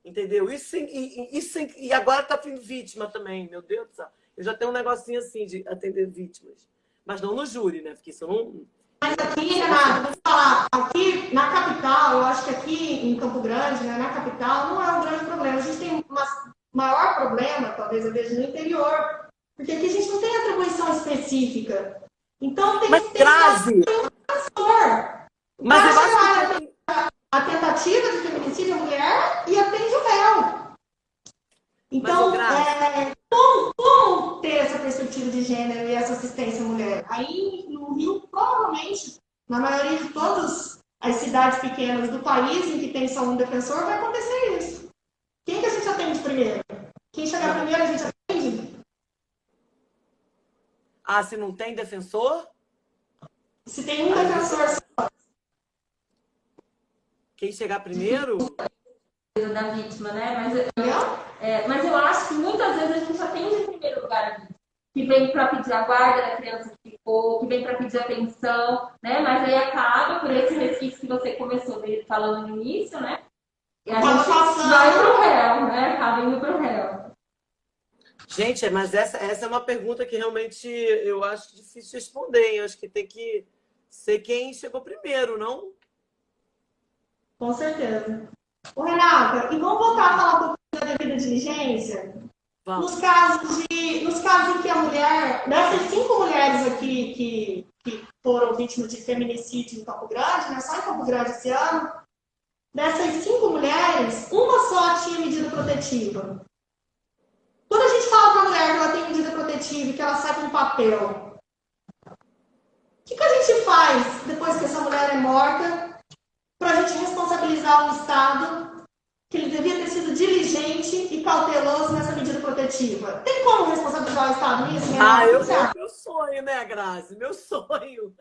Entendeu? E agora tá vindo vítima também, meu Deus do céu. Eu já tenho um negocinho assim de atender vítimas. Mas não no júri, né? Porque isso não... Mas aqui, Renata, vou falar, aqui na capital, eu acho que aqui em Campo Grande, né, na capital, não é um grande problema. A gente tem um maior problema, talvez eu veja, no interior. Porque aqui a gente não tem atribuição específica. Então tem que ter um professor. Mas eu acho que a tentativa de feminicídio à mulher e atende o réu. Então, como ter essa perspectiva de gênero e essa assistência à mulher? Aí, no Rio, provavelmente, na maioria de todas as cidades pequenas do país em que tem só um defensor, vai acontecer isso. Quem que a gente atende primeiro? Quem chegar primeiro, a gente atende? Ah, se não tem defensor? Se tem um defensor só. Quem chegar primeiro? Da vítima, né? Mas eu acho que muitas vezes a gente atende em primeiro lugar a vítima, que vem para pedir a guarda da criança que ficou, que vem para pedir atenção, né? Mas aí acaba por esse resquício que você começou falando no início, né? E a gente vai pro réu, né? Acaba indo pro réu. Gente, mas essa é uma pergunta que realmente eu acho difícil de responder. Eu acho que tem que ser quem chegou primeiro, não? Com certeza. Ô, Renata, e vamos voltar a falar um pouquinho devida diligência? Vamos. Nos casos em que a mulher, dessas 5 mulheres aqui que foram vítimas de feminicídio em Campo Grande, né, só em Campo Grande esse ano, dessas 5 mulheres, uma só tinha medida protetiva. Quando a gente fala para a mulher que ela tem medida protetiva e que ela sai com papel, o que a gente faz depois que essa mulher é morta para a gente responsabilizar o Estado que ele devia ter sido diligente e cauteloso nessa medida protetiva? Tem como responsabilizar o Estado nisso? Meu sonho, né, Grazi? Meu sonho.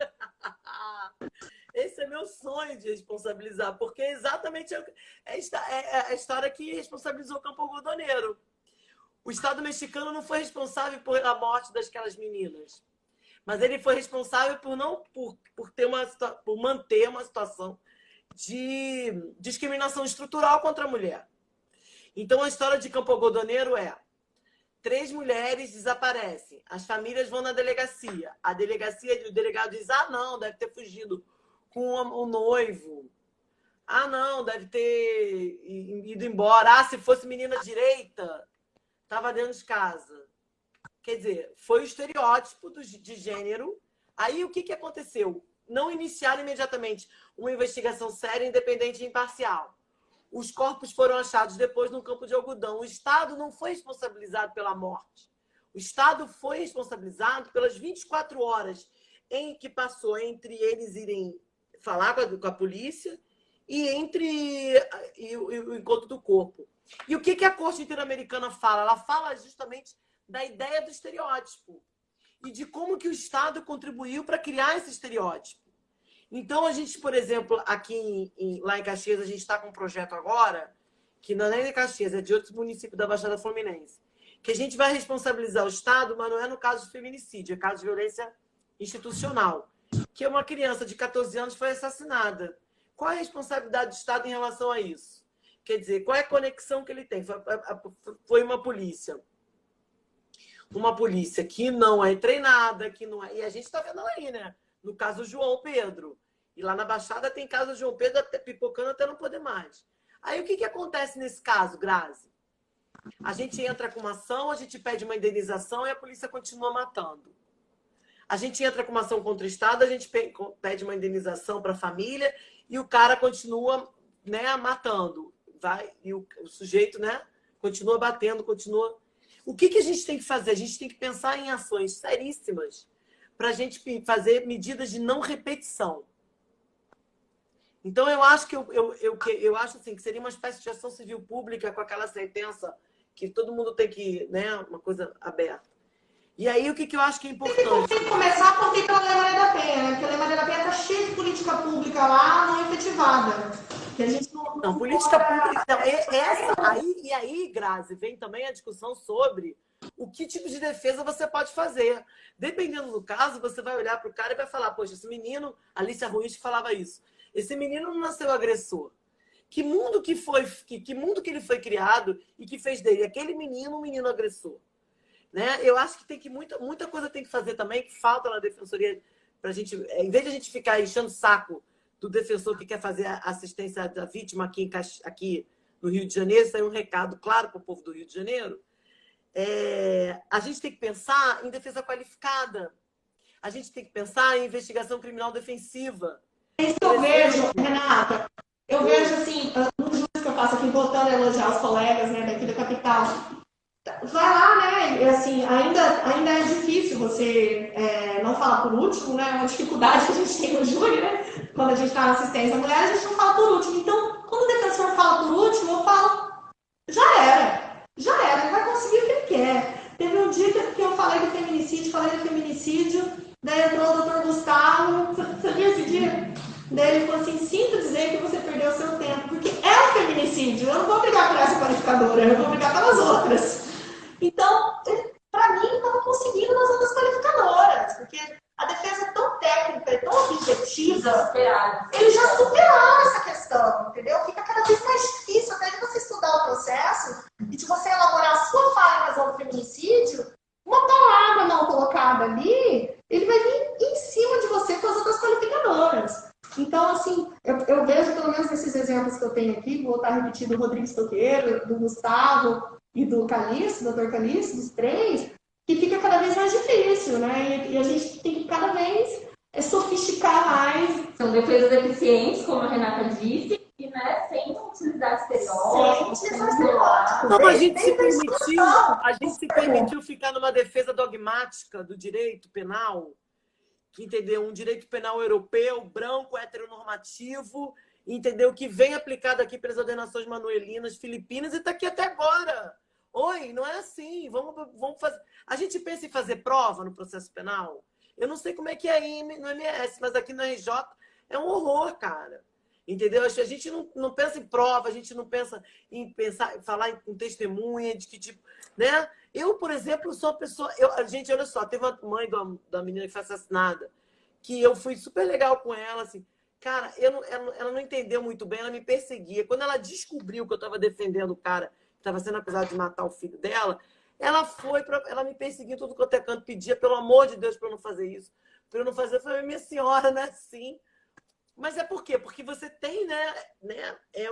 Esse é meu sonho de responsabilizar, porque é exatamente a história que responsabilizou o Campo Algodoneiro. O Estado mexicano não foi responsável pela morte daquelas meninas, mas ele foi responsável por manter uma situação de discriminação estrutural contra a mulher. Então, a história de Campo Algodoneiro é: 3 mulheres desaparecem, as famílias vão na delegacia, o delegado diz: ah, não, deve ter fugido com o noivo, ah, não, deve ter ido embora, ah, se fosse menina direita, estava dentro de casa. Quer dizer, foi o estereótipo de gênero. Aí, o que aconteceu? Não iniciaram imediatamente uma investigação séria, independente e imparcial. Os corpos foram achados depois no campo de algodão. O Estado não foi responsabilizado pela morte. O Estado foi responsabilizado pelas 24 horas em que passou entre eles irem falar com a polícia e o encontro do corpo. E o que a Corte Interamericana fala? Ela fala justamente da ideia do estereótipo e de como que o Estado contribuiu para criar esse estereótipo. Então, a gente, por exemplo, aqui lá em Caxias, a gente está com um projeto agora, que não é de Caxias, é de outros municípios da Baixada Fluminense, que a gente vai responsabilizar o Estado, mas não é no caso de feminicídio, é caso de violência institucional, que uma criança de 14 anos foi assassinada. Qual é a responsabilidade do Estado em relação a isso? Quer dizer, qual é a conexão que ele tem? Foi uma polícia. Uma polícia que não é treinada, que não é... E a gente está vendo aí, né? No caso João Pedro. E lá na Baixada tem caso João Pedro até pipocando até não poder mais. Aí o que acontece nesse caso, Grazi? A gente entra com uma ação, a gente pede uma indenização e a polícia continua matando. A gente entra com uma ação contra o Estado, a gente pede uma indenização para a família e o cara continua, né, matando. E o sujeito, né, continua batendo, continua... O que a gente tem que fazer? A gente tem que pensar em ações seríssimas para a gente fazer medidas de não repetição. Então, eu acho eu acho assim, que seria uma espécie de ação civil pública com aquela sentença que todo mundo tem que, né, uma coisa aberta. E aí, o que eu acho que é importante? Tem que começar a cumprir pela Lei Maria da Penha, né? Porque a Lei Maria da Penha está cheia de política pública lá, não efetivada. Que a gente não política pública... E aí, Grazi, vem também a discussão sobre o que tipo de defesa você pode fazer. Dependendo do caso, você vai olhar para o cara e vai falar: poxa, esse menino... Alicia Ruiz falava isso. Esse menino não nasceu agressor. Que mundo que ele foi criado e que fez dele aquele menino um menino agressor? Né? Eu acho que muita coisa tem que fazer também, que falta na defensoria, para a gente, em vez de a gente ficar enchendo o saco do defensor que quer fazer a assistência da vítima aqui no Rio de Janeiro, isso é um recado claro para o povo do Rio de Janeiro, a gente tem que pensar em defesa qualificada, a gente tem que pensar em investigação criminal defensiva. Isso eu vejo, Renata, eu vejo assim, nos dias que eu faço aqui, voltando a elogiar os colegas, né, daqui da capital. Vai lá, né? E, assim, ainda é difícil você não falar por último, né? É uma dificuldade que a gente tem no júri, né? Quando a gente está na assistência à mulher, a gente não fala por último. Então, quando o defensor fala por último, eu falo, já era, ele vai conseguir o que ele quer. Teve um dia que eu falei do feminicídio, daí entrou o doutor Gustavo, você viu esse dia? Daí ele falou assim: sinto dizer que você perdeu o seu tempo, porque é um feminicídio, eu não vou brigar por essa qualificadora, eu vou brigar pelas outras. Então, para mim, estava conseguindo nas outras qualificadoras, porque a defesa é tão técnica, é tão objetiva, eles já superaram essa questão, entendeu? Fica cada vez mais difícil até de você estudar o processo e de você elaborar a sua fala em razão do feminicídio. Uma palavra mal colocada ali, ele vai vir em cima de você com as outras qualificadoras. Então, Então, assim, eu vejo, pelo menos nesses exemplos que eu tenho aqui, vou estar repetindo do Rodrigo Estoqueiro, do Gustavo e do Calixto, doutor Calixto, dos três, que fica cada vez mais difícil, né? E a gente tem que cada vez sofisticar mais. São defesas eficientes, como a Renata disse, e né, sem utilizar estereótipos, sem isolar. Não, a gente se permitiu ficar numa defesa dogmática do direito penal, que entendeu? Um direito penal europeu, branco, heteronormativo, entendeu? Que vem aplicado aqui pelas ordenações manuelinas, filipinas, e está aqui até agora. Oi, não é assim. Vamos fazer. A gente pensa em fazer prova no processo penal. Eu não sei como é que é aí no MS, mas aqui no RJ é um horror, cara. Entendeu? A gente não pensa em prova, a gente não pensa em falar em testemunha, de que tipo, né? Eu, por exemplo, sou uma pessoa... gente, olha só, teve uma mãe da menina que foi assassinada, que eu fui super legal com ela, assim. Cara, ela não entendeu muito bem, ela me perseguia. Quando ela descobriu que eu estava defendendo o cara que estava sendo acusado de matar o filho dela, ela me perseguia em tudo quanto é canto, pedia, pelo amor de Deus, para eu não fazer isso. Para eu não fazer, eu falei, minha senhora, não é assim. Mas é por quê? Porque você tem, né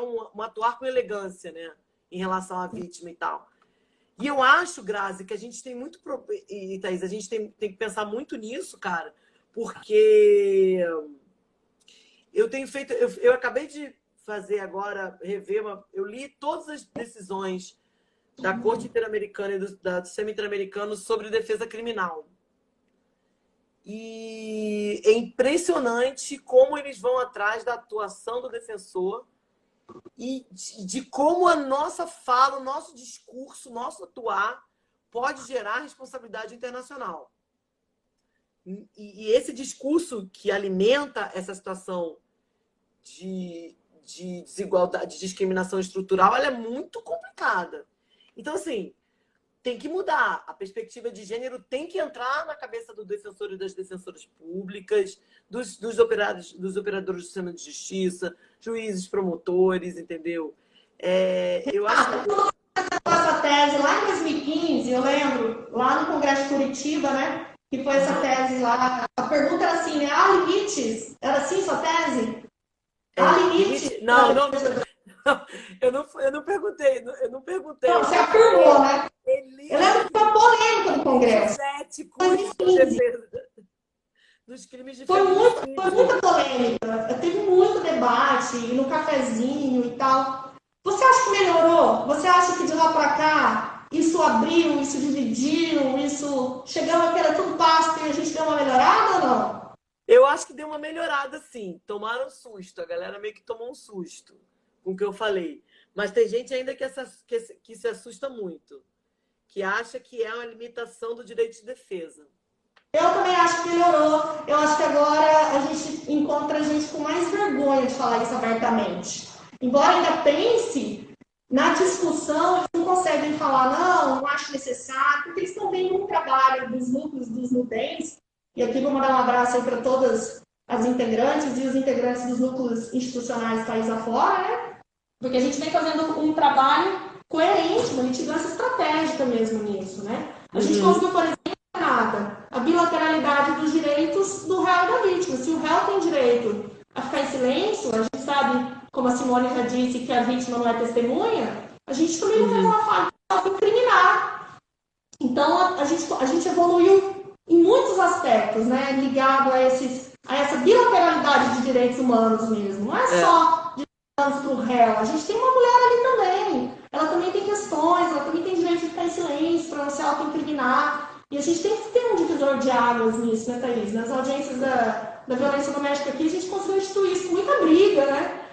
um atuar com elegância, né? Em relação à vítima e tal. E eu acho, Grazi, que a gente tem muito... E, Thaís, a gente tem que pensar muito nisso, cara. Porque eu tenho feito... Eu acabei de fazer agora, rever... Eu li todas as decisões da Corte Interamericana e do Sistema Interamericano sobre defesa criminal. E é impressionante como eles vão atrás da atuação do defensor e de como a nossa fala, o nosso discurso, o nosso atuar pode gerar responsabilidade internacional. E esse discurso que alimenta essa situação de desigualdade, de discriminação estrutural, ela é muito complicada. Então, assim, tem que mudar. A perspectiva de gênero tem que entrar na cabeça do defensor e das defensoras públicas, dos operadores do sistema de justiça, juízes, promotores, entendeu? Eu acho que... Essa tese lá em 2015, eu lembro, lá no Congresso de Curitiba, né? Que foi essa tese lá. A pergunta era assim, né? Há limites? Era assim sua tese? Há limites? Não. Eu não perguntei. Não, você afirmou, né? Eu lembro que foi polêmica no Congresso. Dos crimes de foi muita polêmica. Teve muito debate, no cafezinho e tal. Você acha que melhorou? Você acha que de lá para cá isso abriu, isso dividiu, isso chegamos aqui, era tudo pasto e a gente deu uma melhorada ou não? Eu acho que deu uma melhorada, sim. Tomaram um susto. A galera meio que tomou um susto com o que eu falei. Mas tem gente ainda que se assusta muito, que acha que é uma limitação do direito de defesa. Eu também acho que melhorou. Eu acho que agora a gente encontra gente com mais vergonha de falar isso abertamente. Embora ainda pense na discussão, eles não conseguem falar, não acho necessário, porque eles estão vendo um trabalho dos núcleos dos NUDENS, e aqui vou mandar um abraço para todas as integrantes e os integrantes dos núcleos institucionais país afora, né? Porque a gente vem fazendo um trabalho coerente, uma litigância estratégica mesmo nisso, né? A gente conseguiu, por exemplo, a bilateralidade dos direitos do réu e da vítima. Se o réu tem direito a ficar em silêncio, a gente sabe, como a Simone já disse, que a vítima não é testemunha, a gente também não tem uma falha de incriminar. Então, a gente evoluiu em muitos aspectos, né? Ligado a essa bilateralidade de direitos humanos mesmo. Não é só de para o réu. A gente tem uma mulher ali também. Ela também tem questões, ela também tem direito de ficar em silêncio para não se auto-incriminar. E a gente tem que ter um divisor de águas nisso, né, Thaís? Nas audiências da violência doméstica aqui, a gente conseguiu instituir isso com muita briga, né?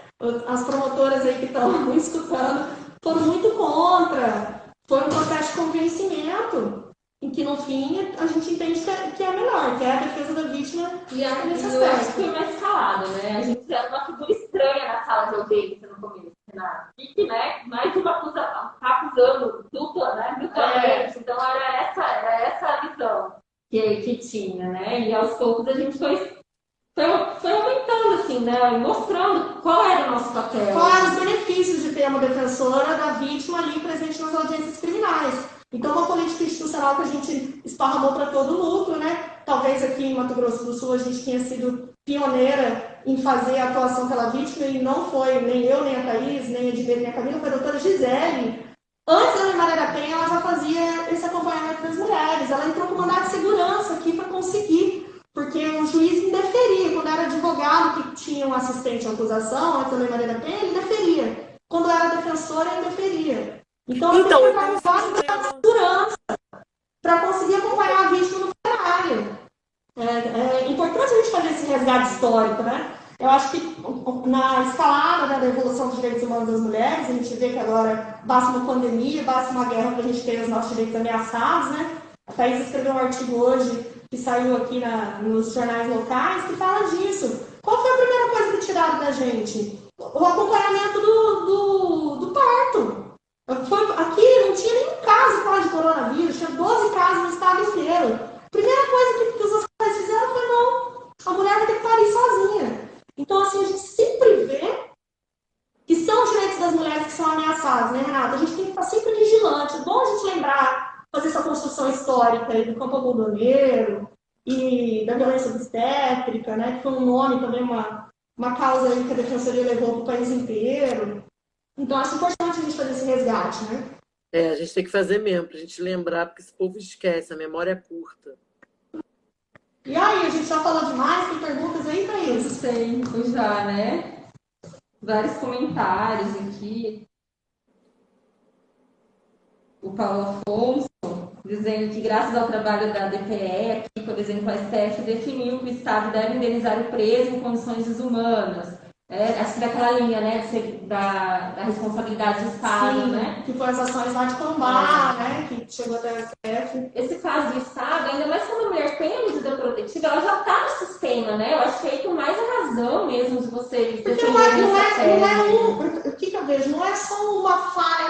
As promotoras aí que estão escutando foram muito contra. Foi um processo de convencimento, em que, no fim, a gente entende que é melhor, que é a defesa da vítima nesse Eu acho que aspecto. foi uma escalada, né? A gente era uma figura estranha na sala de audiência no começo, Renato. E que, né, mais uma acusando dupla, né? Duplamente. Então, era essa a visão que tinha, né? E aos poucos a gente foi aumentando, assim, né? Mostrando qual era o nosso papel. Quais os benefícios de ter uma defensora da vítima ali presente nas audiências criminais. Então, uma política institucional que a gente esparramou para todo o núcleo, né? talvez aqui em Mato Grosso do Sul a gente tenha sido pioneira em fazer a atuação pela vítima, e não foi nem eu, nem a Thaís, nem a Edmir, nem a Camila, foi a doutora Gisele. Antes da Lei Maria da Penha, ela já fazia esse acompanhamento das mulheres. Ela entrou com mandado de segurança aqui para conseguir, porque o juiz indeferia. Quando era advogado que tinha um assistente à acusação, antes da Lei Maria da Penha, ele indeferia. Quando era defensora, ele indeferia. Então, eu tenho que mandar de segurança para conseguir acompanhar a vítima no plenário. É importante a gente fazer esse resgate histórico, né? Eu acho que na escalada, né, da evolução dos direitos humanos das mulheres, a gente vê que agora basta uma pandemia, basta uma guerra para a gente ter os nossos direitos ameaçados, né? A Thaís escreveu um artigo hoje que saiu aqui nos jornais locais que fala disso. Qual foi a primeira coisa que tiraram da gente? O acompanhamento do parto. Aqui não tinha nenhum caso de coronavírus, tinha 12 casos no estado inteiro. A primeira coisa que os hospitais fizeram foi não, a mulher vai ter que parir sozinha. Então, assim, a gente sempre vê que são os direitos das mulheres que são ameaçados, né, Renata? A gente tem que estar sempre vigilante. É bom a gente lembrar, fazer essa construção histórica aí do campo algodoneiro e da violência obstétrica, né, que foi um nome também, uma causa aí que a Defensoria levou para o país inteiro. Então, acho importante a gente fazer esse resgate, né? A gente tem que fazer mesmo, pra gente lembrar, porque esse povo esquece, a memória é curta. E aí, a gente já falou demais, tem perguntas aí para isso? Tempo já, né? Vários comentários aqui. O Paulo Afonso dizendo que, graças ao trabalho da DPE, aqui, por exemplo, a STF definiu que o Estado deve indenizar o preso em condições desumanas. Acho que daquela linha, né, da responsabilidade do Estado, sim, né? Que foi as ações lá de Combá, né, que chegou até a STF. Esse caso do Estado, ainda mais quando a mulher tem a medida protetiva, ela já está no sistema, né? Eu acho que aí tem mais a razão mesmo de vocês defenderem essa tese. O que eu vejo? Não é só uma falha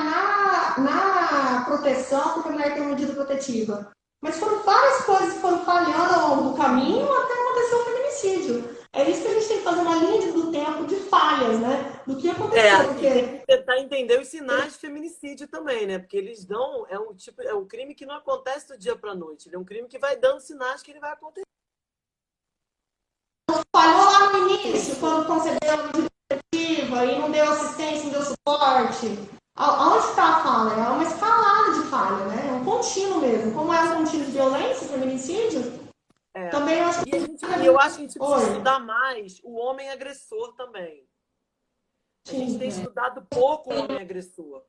na proteção, porque a mulher tem uma medida protetiva. Mas foram várias coisas que foram falhando ao longo do caminho até acontecer o feminicídio. É isso que a gente tem que fazer uma linha do tempo de falhas, né? Do que aconteceu. Porque... tem que tentar entender os sinais de feminicídio também, né? Porque eles dão... É um crime que não acontece do dia para a noite. Ele é um crime que vai dando sinais que ele vai acontecer. Falhou lá no início, quando concedeu a medida protetiva e não deu assistência, não deu suporte. Onde está a falha? É uma escalada de falha, né? É um contínuo mesmo. Como é um contínuo de violência, feminicídio, também eu acho que... E eu acho que a gente precisa estudar mais o homem agressor também. A gente tem estudado pouco o homem agressor.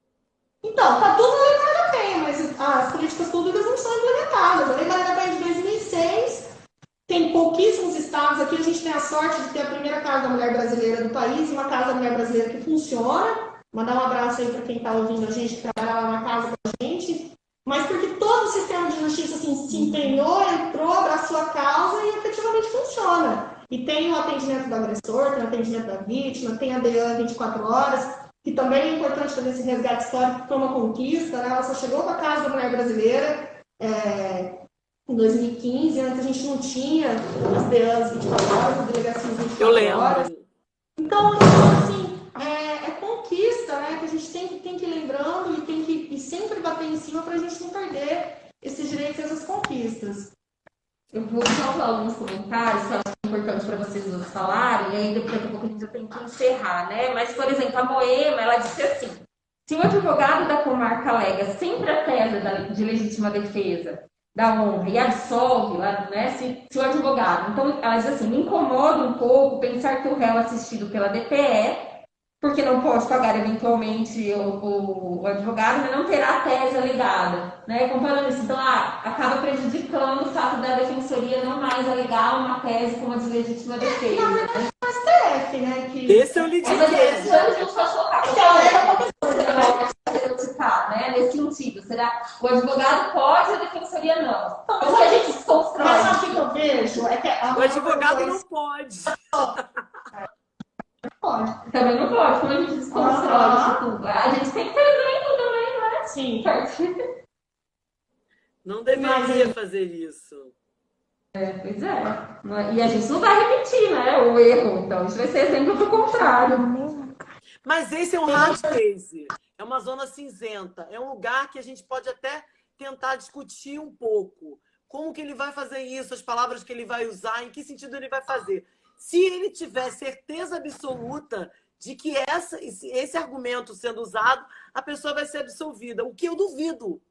Então, tá tudo na Lei Maria da Penha, mas as políticas públicas não são implementadas. A Lei Maria da Penha de 2006 tem pouquíssimos estados. Aqui a gente tem a sorte de ter a primeira Casa da Mulher Brasileira do país, uma Casa da Mulher Brasileira que funciona. Mandar um abraço aí para quem está ouvindo a gente, que trabalha lá na casa com a gente. Mas porque todo o sistema de justiça assim, se empenhou, entrou, abraçou a causa e efetivamente funciona. E tem o atendimento do agressor, tem o atendimento da vítima, tem a DEAN 24 horas, que também é importante fazer esse resgate histórico, que foi uma conquista, né? Ela só chegou com a Casa da Mulher Brasileira em 2015, antes a gente não tinha as DEANs 24 horas, as delegacias 24 horas. Então, assim, é conquista, né? Que a gente tem que ir lembrando e tem que sempre bater em cima para a gente não perder esses direitos e essas conquistas. Eu vou salvar alguns comentários que eu acho importante para vocês dois falarem, e aí depois a pouco a gente já tem que encerrar, né? Mas, por exemplo, a Moema, ela disse assim: se o advogado da comarca alega sempre a tese de legítima defesa da honra e absolve, né, se o advogado... Então, ela diz assim: me incomoda um pouco pensar que o réu assistido pela DPE, porque não pode pagar eventualmente o advogado, mas não terá a tese alegada. Né? Comparando isso, então, acaba prejudicando o fato da defensoria não mais alegar uma tese como a de legítima defesa. Na verdade, é o STF, né? Esse eu lhe digo. Mas a gente pode colocar. Né? Nesse sentido, será o advogado pode, a defensoria não. Então, a gente desconstrói. Mas sabe o que eu vejo? É que o advogado não pode. Pode. Também não pode, como a gente desconstrói isso tudo. A gente tem que ter exemplo também, né? Sim. Não deveria fazer isso. Pois é. E a gente não vai repetir, né? O erro. Então, a gente vai ser exemplo do contrário. Mas esse é um hard case. É uma zona cinzenta. É um lugar que a gente pode até tentar discutir um pouco. Como que ele vai fazer isso? As palavras que ele vai usar? Em que sentido ele vai fazer? Se ele tiver certeza absoluta de que esse argumento sendo usado, a pessoa vai ser absolvida. O que eu duvido.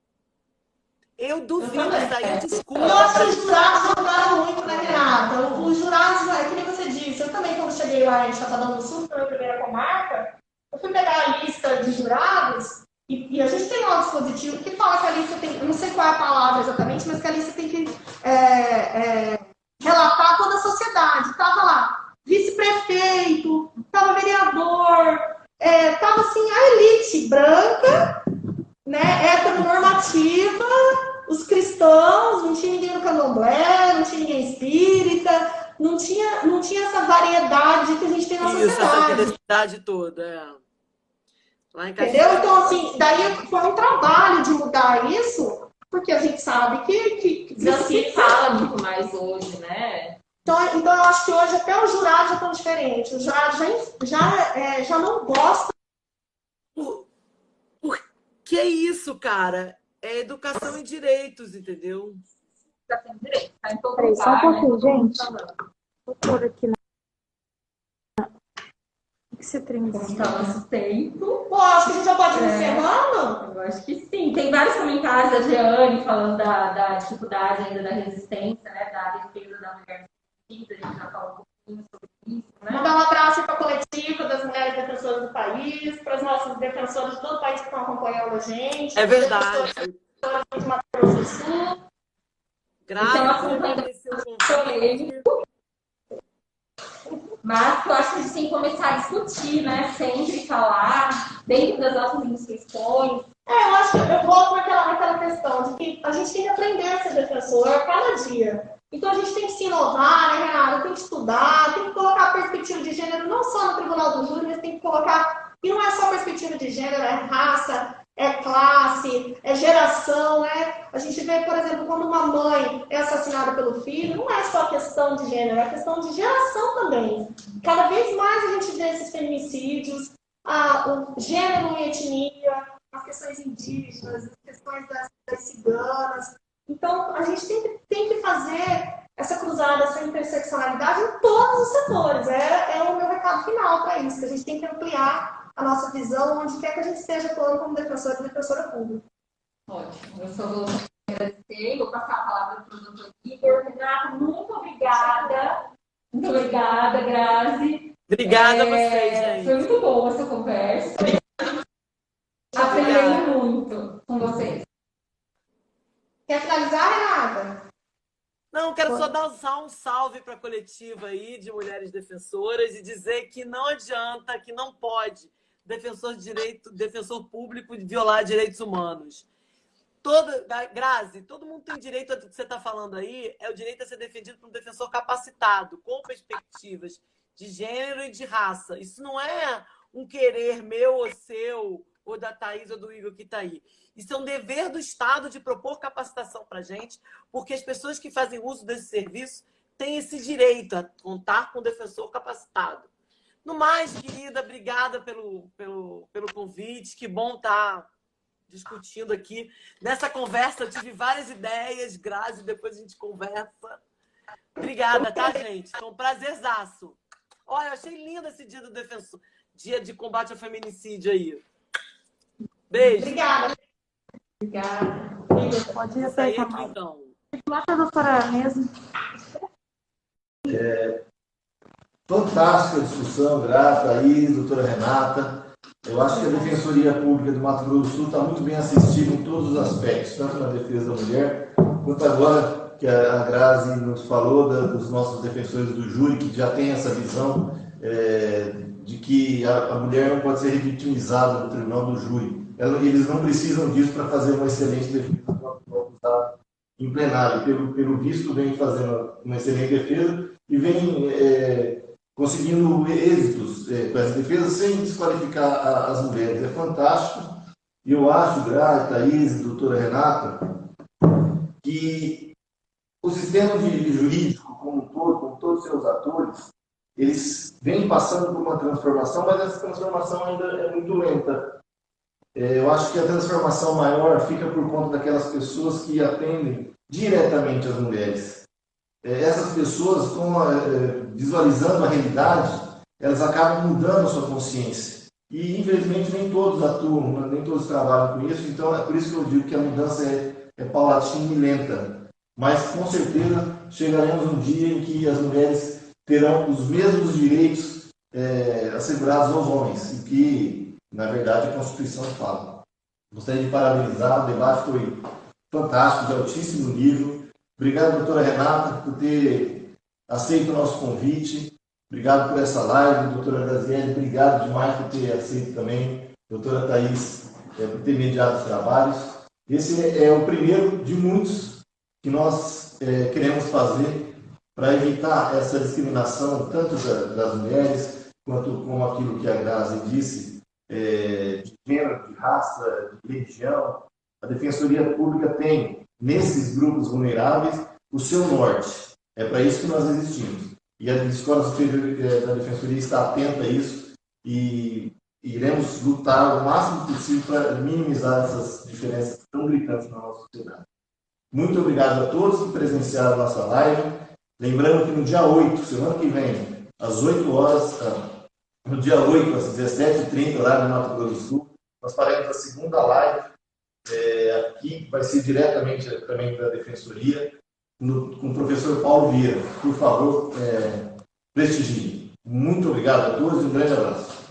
Eu duvido. Isso aí é desculpa. Eu acho que os jurados ajudaram muito, né, Renata? Os jurados, é que nem você disse, eu também, quando cheguei lá em Chapadão do Sul, foi a minha primeira comarca, eu fui pegar a lista de jurados e a gente tem lá um dispositivo que fala que a lista tem, eu não sei qual é a palavra exatamente, mas que a lista tem que relatar toda a sociedade. Estava lá vice-prefeito, estava vereador, estava assim, a elite branca, né, heteronormativa, os cristãos, não tinha ninguém no candomblé, não tinha ninguém espírita, não tinha essa variedade que a gente tem na sociedade. Isso, essa diversidade toda, Lá em Entendeu? Então, assim, daí foi um trabalho de mudar isso, porque a gente sabe que Já se fala muito mais hoje, né? Então, eu acho que hoje até os jurados já estão diferentes. Os jurados já não gostam. Por que isso, cara? É educação e direitos, entendeu? Educação e direitos. Tá em todo Peraí, só um lugar, pouquinho, né? gente. Vou pôr aqui na... O que você trem bom? Tá nosso tempo. Pô, acho que a gente já pode ir encerrando. Eu acho que sim. Tem vários comentários da Jeane falando da dificuldade ainda da resistência, né? Da defesa da mulher. A gente já falou um pouquinho sobre isso, né? Mandar um abraço para a coletiva das mulheres defensoras do país, para as nossas defensoras de todo o país que estão acompanhando a gente. É verdade. De Mato Grosso do Sul. Graças a Deus. Mas eu acho que a gente tem que começar a discutir, né? Sempre falar, dentro das nossas inscrições. Eu acho que eu volto naquela questão de que a gente tem que aprender a ser defensor a cada dia. Então a gente tem que se inovar, né, Renata? Tem que estudar, tem que colocar a perspectiva de gênero não só no tribunal do júri, mas tem que colocar. E não é só perspectiva de gênero, é raça, é classe, é geração, né? A gente vê, por exemplo, quando uma mãe é assassinada pelo filho, não é só questão de gênero, é questão de geração também. Cada vez mais a gente vê esses feminicídios, o gênero e etnia, as questões indígenas, as questões das ciganas. Então, a gente tem que fazer essa cruzada, essa interseccionalidade em todos os setores. É o meu recado final para isso, que a gente tem que ampliar a nossa visão, onde quer que a gente esteja atuando como defensor e defensora pública. Ótimo. Eu só vou agradecer, vou passar a palavra para o doutor Igor. Renata, muito obrigada. Muito obrigada, Grazi. Obrigada a vocês, gente. Foi muito boa essa conversa. Aprendi muito com vocês. Quer finalizar, Renata? Não, quero só dar um salve para a coletiva aí de mulheres defensoras e dizer que não adianta, que não pode defensor público violar direitos humanos. Grazi, todo mundo tem direito a que você está falando aí, é o direito a ser defendido por um defensor capacitado, com perspectivas de gênero e de raça. Isso não é um querer meu ou seu, ou da Thaís ou do Igor que está aí. Isso é um dever do Estado de propor capacitação para a gente, porque as pessoas que fazem uso desse serviço têm esse direito a contar com um defensor capacitado. No mais, querida, obrigada pelo convite. Que bom estar discutindo aqui. Nessa conversa eu tive várias ideias, Grazi, depois a gente conversa. Obrigada, tá, gente? Foi um prazerzaço. Olha, eu achei lindo esse dia do defensor, dia de combate ao feminicídio aí. Beijo. Obrigada. Pode ir Isso aí até aqui, então. lá para a doutora mesmo. Fantástica discussão, grata, Thaís, doutora Renata. Eu acho que a Defensoria Pública do Mato Grosso do Sul está muito bem assistida em todos os aspectos, tanto na defesa da mulher, quanto agora que a Grazi nos falou dos nossos defensores do júri, que já tem essa visão de que a mulher não pode ser revitimizada no tribunal do júri. Eles não precisam disso para fazer uma excelente defesa em plenário. Pelo visto, vem fazendo uma excelente defesa e vem conseguindo êxitos com essa defesa sem desqualificar as mulheres. É fantástico. E eu acho, Grazi, Thaís, doutora Renata, que o sistema jurídico como um todo, com todos os seus atores, eles vêm passando por uma transformação, mas essa transformação ainda é muito lenta. Eu acho que a transformação maior fica por conta daquelas pessoas que atendem diretamente as mulheres. Essas pessoas, visualizando a realidade, elas acabam mudando a sua consciência. E, infelizmente, nem todos atuam, nem todos trabalham com isso, então é por isso que eu digo que a mudança é paulatina e lenta. Mas, com certeza, chegaremos um dia em que as mulheres terão os mesmos direitos assegurados aos homens, e que, na verdade, a Constituição fala. Gostaria de parabenizar, o debate foi fantástico, de altíssimo nível. Obrigado, doutora Renata, por ter aceito o nosso convite. Obrigado por essa live, doutora Graziele, obrigado demais por ter aceito também. Doutora Thaís, por ter mediado os trabalhos. Esse é o primeiro de muitos que nós queremos fazer para evitar essa discriminação, tanto das mulheres, quanto como aquilo que a Grazi disse, de gênero, de raça, de religião. A Defensoria Pública tem, nesses grupos vulneráveis, o seu norte. É para isso que nós existimos. E a Escola Superior da Defensoria está atenta a isso e iremos lutar o máximo possível para minimizar essas diferenças tão gritantes na nossa sociedade. Muito obrigado a todos que presenciaram a nossa live. Lembrando que no dia 8, semana que vem, às 8 horas, no dia 8, às 17h30, horário do Mato Grosso do Sul, nós faremos a segunda live, aqui, vai ser diretamente também da Defensoria, com o professor Paulo Vieira. Por favor, prestigie. Muito obrigado a todos e um grande abraço.